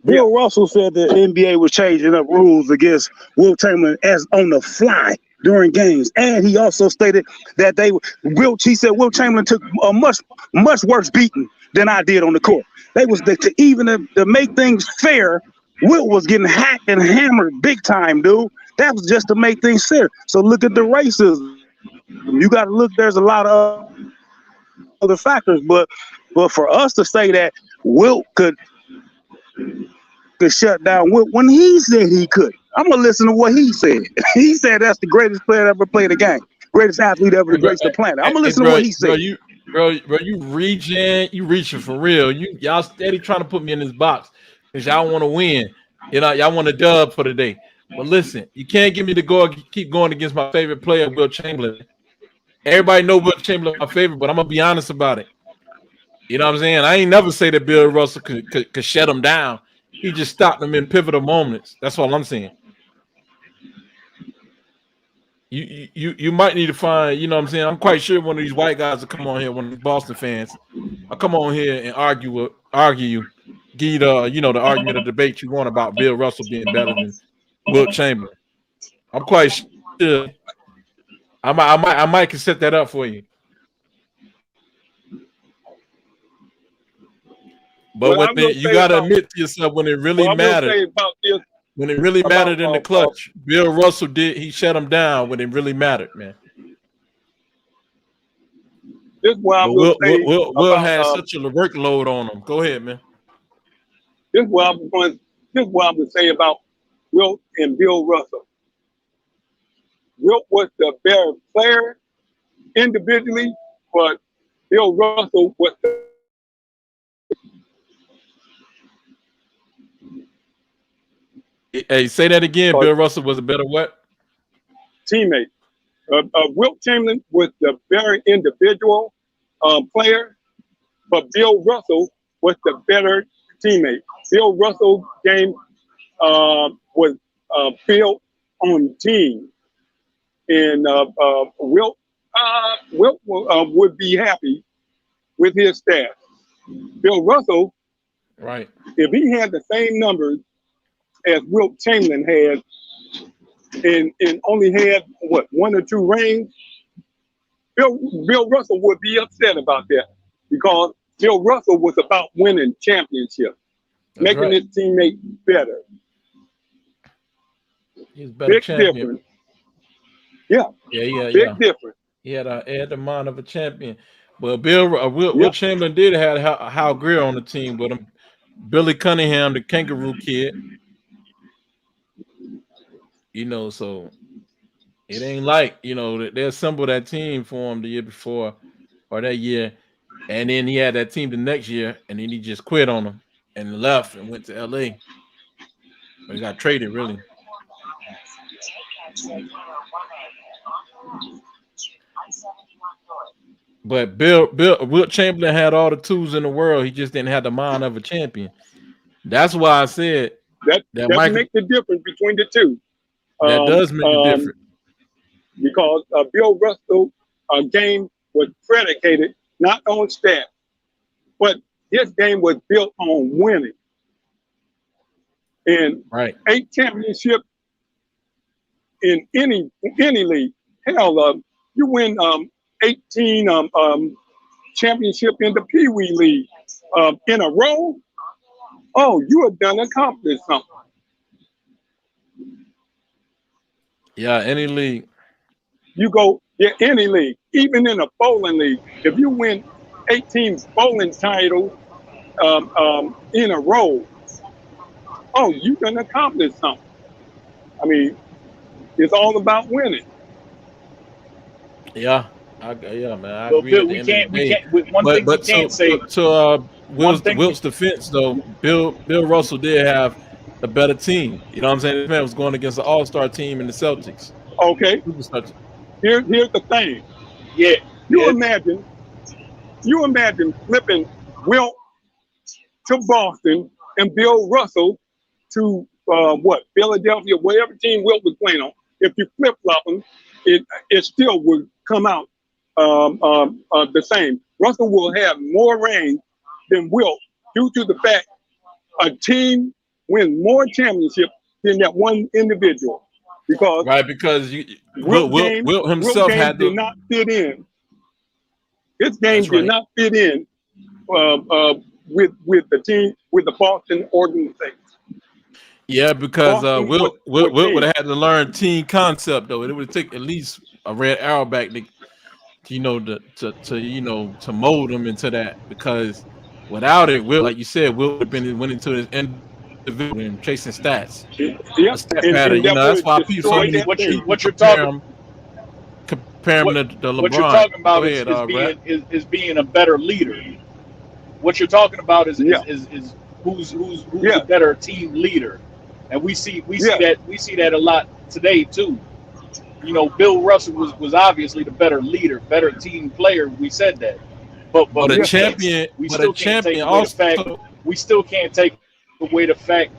Bill Russell said the NBA was changing up rules against Wilt Chamberlain as on the fly during games, and he also stated that Wilt Chamberlain took a much worse beating than I did on the court. To make things fair, Wilt was getting hacked and hammered big time, dude. That was just to make things fair. So look at the racism. You got to look. There's a lot of other factors, but for us to say that Wilt could shut down Wilt when he said he could, I'm gonna listen to what he said. He said that's the greatest player ever played the game, greatest athlete ever to grace the planet. I'm gonna listen to what he said. Bro, you reaching for real. Y'all steady trying to put me in this box because y'all want to win. Y'all want a dub for the day. But listen, you can't get me to keep going against my favorite player, Wilt Chamberlain. Everybody know Wilt Chamberlain my favorite, but I'm gonna be honest about it. You know what I'm saying? I ain't never say that Bill Russell could shut him down. He just stopped him in pivotal moments. That's all I'm saying. You might need to find, you know what I'm saying? I'm quite sure one of these white guys will come on here, one of these Boston fans, I'll come on here and argue you, give you the argument or debate you want about Bill Russell being better than Wilt Chamberlain. I'm quite sure I might can set that up for you. But you gotta admit to yourself when it really mattered. When it really mattered in the clutch, Bill Russell he shut him down when it really mattered, man. This is why Will had such a workload on him. Go ahead, man. This is what I would say about Wilt and Bill Russell. Wilt was the better player individually, but Bill Russell was the Hey, say that again. Bill Russell was a better what? Teammate. Wilt Chamberlain was the very individual player, but Bill Russell was the better teammate. Bill Russell's game was built on team, and Wilt would be happy with his staff. Bill Russell, right? If he had the same numbers as Wilt Chamberlain had, and only had what 1 or 2 rings, Bill Russell would be upset about that, because Bill Russell was about winning championships, making his teammate better. He's a better champion. Difference. Yeah. Big difference. He had the mind of a champion. But Wilt Chamberlain did have Hal Greer on the team with him. Billy Cunningham, the Kangaroo Kid. So it ain't like, they assembled that team for him the year before or that year. And then he had that team the next year, and then he just quit on them and left and went to LA. Or he got traded, really. But Wilt Chamberlain had all the tools in the world. He just didn't have the mind of a champion. That's why I said that makes the difference between the two. That does make the difference. Because Bill Russell's game was predicated not on stats, but his game was built on winning. And 8 championships in any league. Hell, you win 18 championship in the Pee Wee League in a row. Oh, you have done accomplished something. Yeah, any league. You go, any league, even in a bowling league. If you win 18 bowling titles in a row, oh, you done accomplished something. I mean, it's all about winning. Yeah, man. I agree. Bill, we can't. One thing we can't say. To Wilt's defense, though, Bill Russell did have a better team. You know what I'm saying? This man was going against an all-star team in the Celtics. Okay. Here's the thing. Yeah. You imagine flipping Wilt to Boston and Bill Russell to Philadelphia, whatever team Wilt was playing on. If you flip-flop them, it still would come out the same. Russell will have more rings than Wilt due to the fact a team wins more championships than that one individual. Because Wilt himself did not fit in. His game did not fit in with the team, with the Boston organization. Yeah, because Wilt would have had to learn team concept, though. It would take at least a Red Auerbach to mold him into that. Because without it, Wilt, like you said, Wilt would have been went into his individual and chasing stats. Yeah, stat pattern. That's why people so many what you're talking compare him to LeBron. What you're talking about is being a better leader. What you're talking about is who's a better team leader. And we see that a lot today too. Bill Russell was obviously the better leader, better team player. We said that, but a champion. We still can't take away the fact. We still can't take away the fact.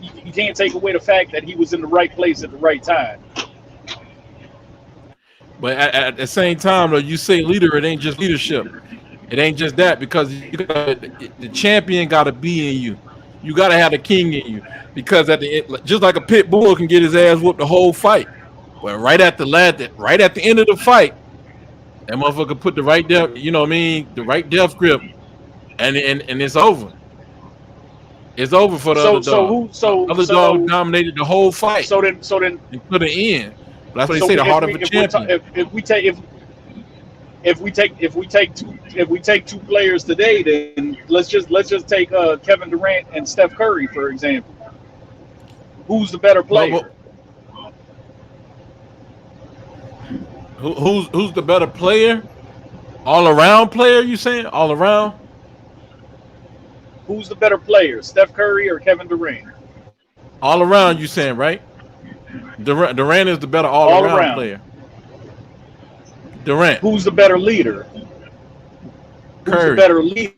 You can't take away the fact that he was in the right place at the right time. But at the same time, though, you say leader, it ain't just leadership. It ain't just that, because the champion got to be in you. You got to have the king in you, because at the end, just like a pit bull can get his ass whooped the whole fight, but right at the end of the fight, that motherfucker put the right depth, the right death grip, and it's over. It's over for the underdog. The underdog dominated the whole fight. So then, and put an end. That's what they say. The heart of a champion. If we take two players today, then let's just take Kevin Durant and Steph Curry, for example. Who's the better player? Who's the better player? All around player? You saying all around? Who's the better player, Steph Curry or Kevin Durant? All around, you saying, right? Durant is the better All all-around around. player. Durant. Who's the better leader? Who's the Curry. better leader?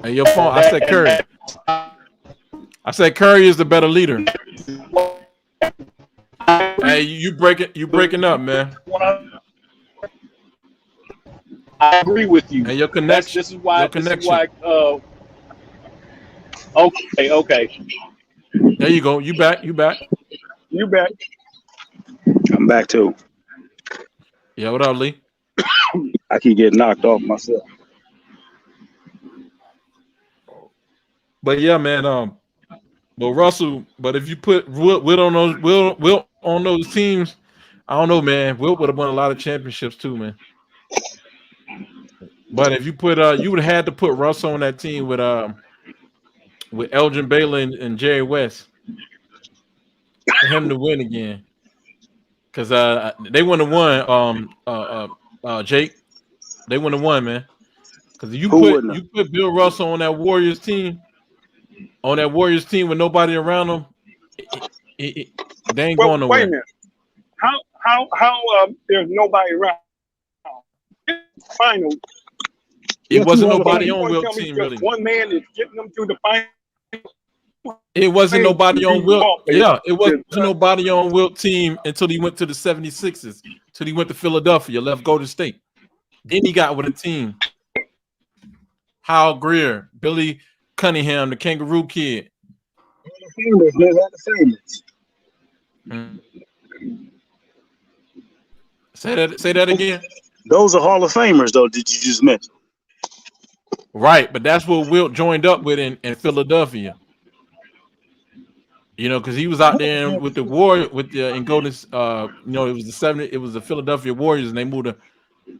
Hey, your phone. I said And Curry. I said Curry is the better leader. Hey, you breaking up, man. I agree with you. Hey, your connection. This is why. Your connection. Okay. There you go. You back. You back. I'm back too. Yeah, what up, Lee? I keep getting knocked off myself. But yeah, man. But Russell. But if you put Wilt on those teams, I don't know, man. Wilt would have won a lot of championships too, man. But if you put you would have had to put Russell on that team with Elgin Baylor and Jerry West for him to win again. Because they wouldn't have won. Jake, they wouldn't have won, man. Because you put Bill Russell on that Warriors team, with nobody around them, they ain't going nowhere. Wait a minute. How there's nobody around? Final. It wasn't nobody on Wilt's team, really. One man is getting them to the final. It wasn't nobody on Wilt. Yeah, it wasn't nobody on Wilt's team until he went to the 76ers, until he went to Philadelphia, left Golden State. Then he got with a team. Hal Greer, Billy Cunningham, the Kangaroo Kid. Say that again. Those are Hall of Famers, though. Did you just mention? Right, but that's what Wilt joined up with in Philadelphia. You know, because he was out there with the Warriors, in Golden. It was the Philadelphia Warriors, and they moved to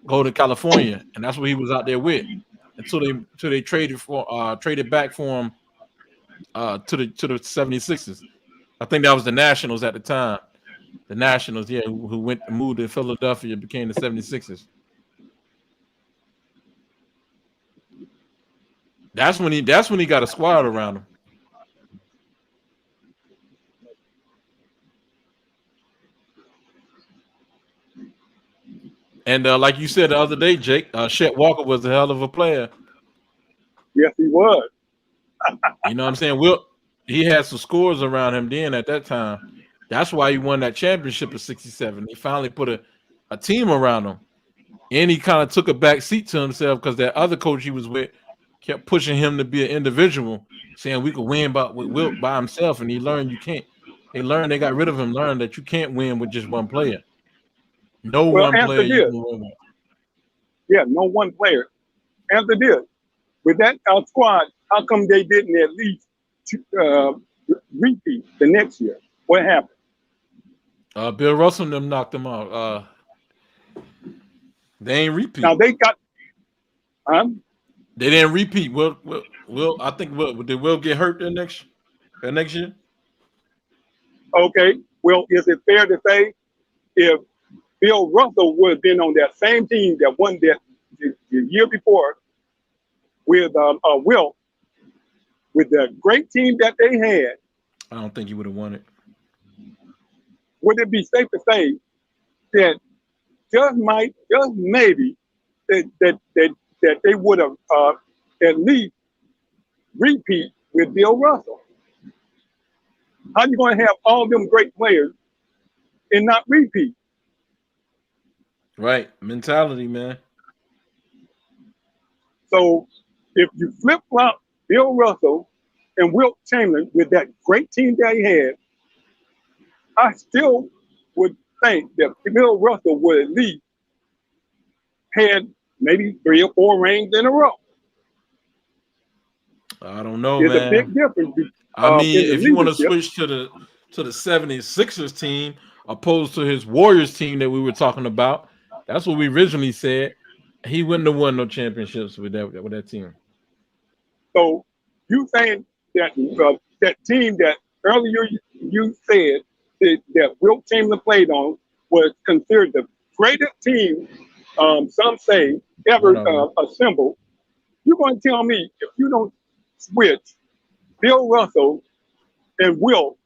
go to California, and that's what he was out there with until they traded back for him to the 76ers. I think that was the Nationals at the time. The Nationals, yeah, who moved to Philadelphia and became the 76ers. That's when he got a squad around him. And like you said the other day, Jake, Chet Walker was a hell of a player. Yes, he was. You know what I'm saying? Wilt, he had some scores around him then at that time. That's why he won that championship of 67. He finally put a team around him. And he kind of took a back seat to himself because that other coach he was with kept pushing him to be an individual, saying we could win with Wilt by himself. And he learned you can't. They got rid of him, learned that you can't win with just one player. No one player you can win with. Yeah, no one player. Answer this. With that squad, how come they didn't at least repeat the next year? What happened? Bill Russell and them knocked them out. They ain't repeat. Now they got They didn't repeat. Will I think did Will get hurt that next year? Okay. Well, is it fair to say if Bill Russell would have been on that same team that won that the year before with Wilt, with the great team that they had? I don't think he would have won it. Would it be safe to say that just maybe that they would have at least repeat with Bill Russell? How you going to have all them great players and not repeat? Right, mentality, man. So if you flip flop Bill Russell and Wilt Chamberlain with that great team that he had, I still would think that Bill Russell would at least had maybe 3 or 4 rings in a row. I don't know, There's man. a big difference. I mean, if you want to switch to the 76ers team opposed to his Warriors team that we were talking about, that's what we originally said. He wouldn't have won no championships with that team. So you saying that that team that earlier you said that Wilt Chamberlain played on was considered the greatest team, some say, ever assembled. You're going to tell me if you don't switch Bill Russell and Wilt,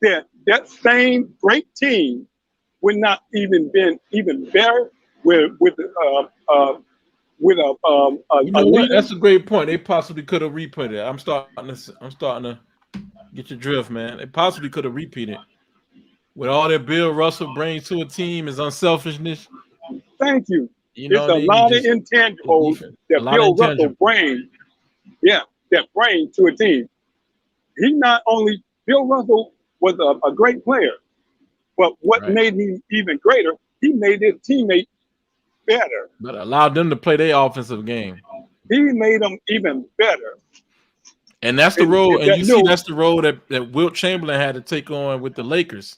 that same great team would not even been even better with a You know what? leader. That's a great point. They possibly could have repeated it. I'm starting to get your drift, man. They possibly could have repeated. With all that Bill Russell brings to a team, his unselfishness. Thank you. You know It's what I a mean? lot of Just intangibles a that lot of Bill Russell intangibles. brings. Yeah, that brings to a team. He not only Bill Russell was a great player, but what made him even greater, he made his teammates better. But allowed them to play their offensive game. He made them even better. And that's the role, and you see that's the role that Wilt Chamberlain had to take on with the Lakers.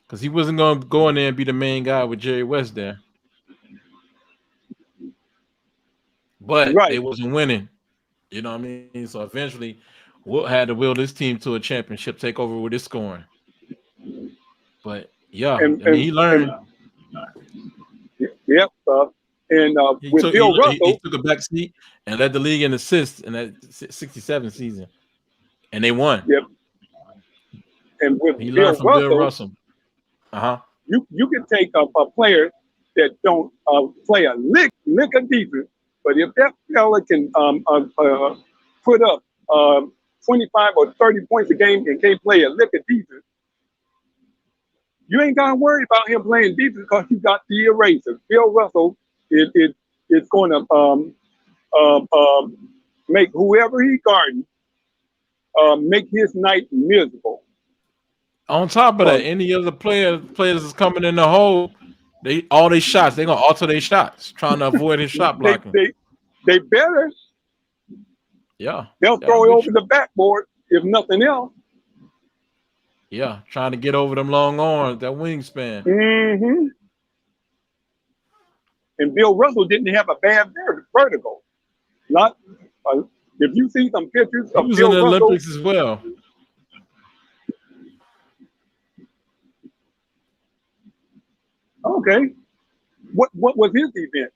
Because he wasn't going to go in there and be the main guy with Jerry West there. But they wasn't winning. You know what I mean? So eventually, Wilt had to will this team to a championship, take over with his scoring. But yeah, I mean, he learned. Yep. With Bill Russell, he took a back seat and led the league in assists in that 67 season. And they won. Yep. And with he Bill learned from Russell, Bill Russell. You can take a player that don't play a lick of defense, but if that fella can put up 25 or 30 points a game and can't play a lick of defense, you ain't gotta worry about him playing defense because you got the eraser. Bill Russell is going to make whoever he guarding make his night miserable. On top of that, any other players is coming in the hole, all their shots, they're gonna alter their shots, trying to avoid his shot blocking. They better. Yeah. They'll throw it over the backboard if nothing else. Yeah, trying to get over them long arms, that wingspan. Mm-hmm. And Bill Russell didn't have a bad vertical. Not if you see some pictures of he was Bill in the Russell, Olympics as well. Okay. What was his event?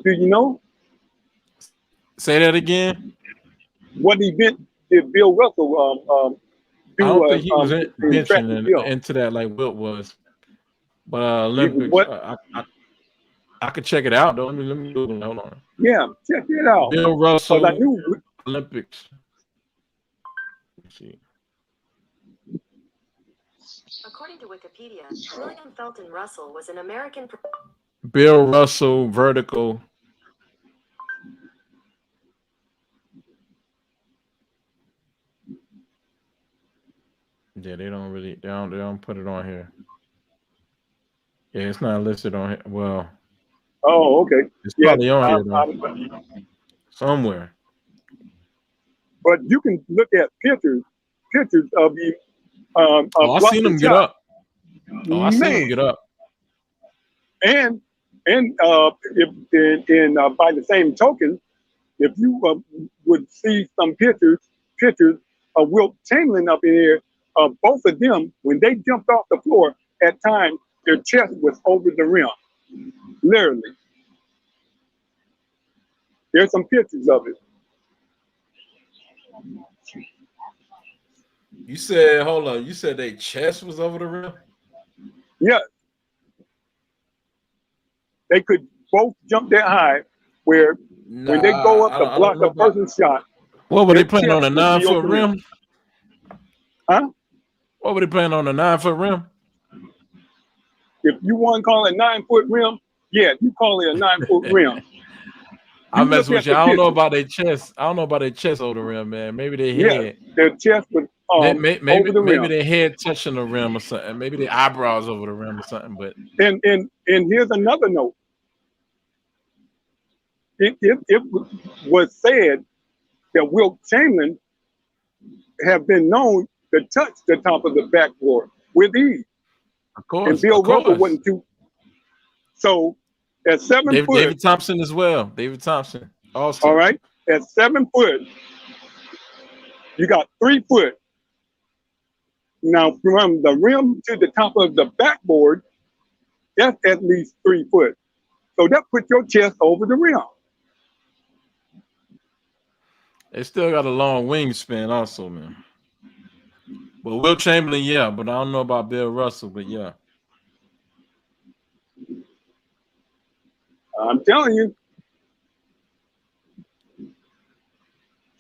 Do you know? Say that again. What event did Bill Russell do? I don't think he was in into that like Wilt was. But Olympics, I could check it out though. Let me Google it. Hold on. Yeah, check it out. Bill Russell Olympics. Let's see. According to Wikipedia, William Felton Russell was an American. Bill Russell vertical. Yeah, they don't put it on here. Yeah, it's not listed on here. Well. Oh, okay. It's probably on here though. Somewhere. But you can look at pictures of the. I seen him get up. I seen him get up. And if by the same token, if you would see some pictures of Wilt Chamberlain up in here, both of them, when they jumped off the floor, at times their chest was over the rim, literally. There's some pictures of it. You said, hold on. You said their chest was over the rim? Yeah. They could both jump that high where when they go up to block a person's shot. What were they playing on a 9-foot rim? Huh? What were they playing on a 9-foot rim? If you want to call it 9-foot rim, yeah, you call it a 9-foot rim. I mess with you. I don't know about their chest. I don't know about their chest over the rim, man. Maybe their head. Yeah, their chest was maybe over the rim. Maybe their head touching the rim or something. Maybe their eyebrows over the rim or something. But and here's another note. It was said that Wilt Chamberlain have been known to touch the top of the backboard with ease. Of course. And Bill Russell wasn't too. So at 7 foot. David Thompson as well. David Thompson also. All right. At 7 foot, you got 3 foot. Now from the rim to the top of the backboard, that's at least 3 foot. So that puts your chest over the rim. They still got a long wingspan, also, man. But Will Chamberlain, yeah, but I don't know about Bill Russell, but yeah. I'm telling you.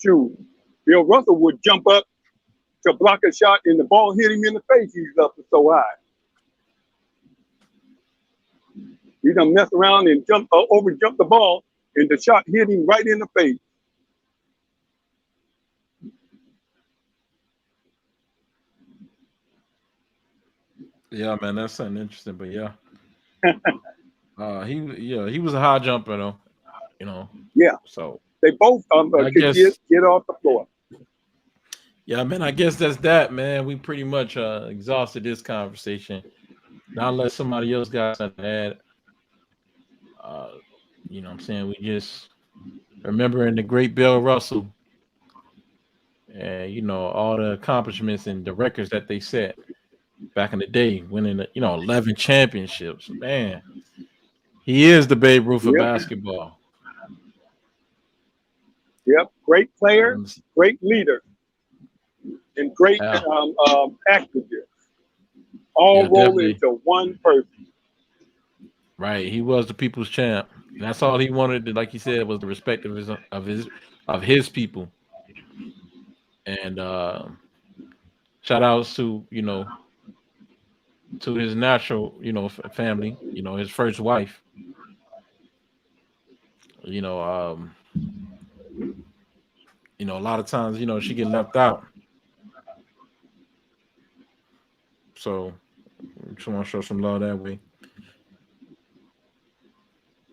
Shoot, Bill Russell would jump up to block a shot and the ball hit him in the face. He's up so high. He done mess around and over jump the ball and the shot hit him right in the face. Yeah, man, that's something interesting, but yeah. He was a high jumper though, you know. Yeah. So they both could get off the floor. Yeah, man, I guess that's that, man. We pretty much exhausted this conversation. Now unless somebody else got something to add. You know what I'm saying? We just remembering the great Bill Russell and, you know, all the accomplishments and the records that they set back in the day, winning, 11 championships. Man, he is the Babe Ruth of basketball. Yep, great player, great leader, and great activist. All rolled into one person. Right, he was the people's champ. And that's all he wanted. Like he said, was the respect of his people. And shout outs to to his natural family. His first wife. A lot of times she get left out. So just want to show some love that way.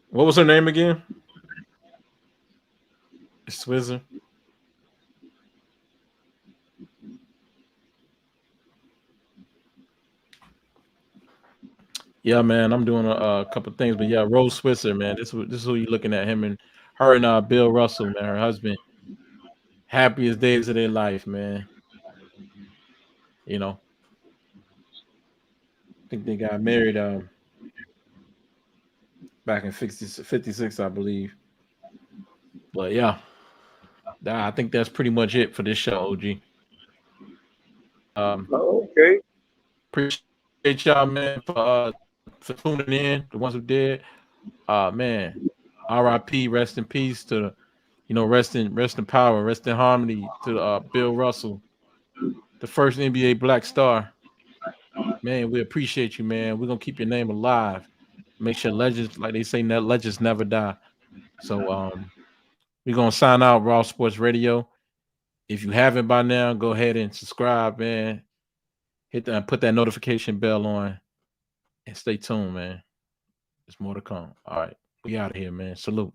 What was her name again? Swizzer. Yeah, man, I'm doing a couple things, but yeah, Rose Switzer, man, this is who you're looking at. Him and her and Bill Russell, man, her husband. Happiest days of their life, man. I think they got married back in 56, I believe. But yeah, I think that's pretty much it for this show, OG. Okay. Appreciate y'all, man, for tuning in. The ones who did, man, R.I.P. Rest in peace to rest in power, rest in harmony to Bill Russell, the first NBA Black star. Man, we appreciate you, man. We're gonna keep your name alive. Make sure legends, like they say, legends never die. So we're gonna sign out Raw Sports Radio. If you haven't by now, go ahead and subscribe, man. Put that notification bell on and stay tuned, man. There's more to come. All right. We out of here, man. Salute.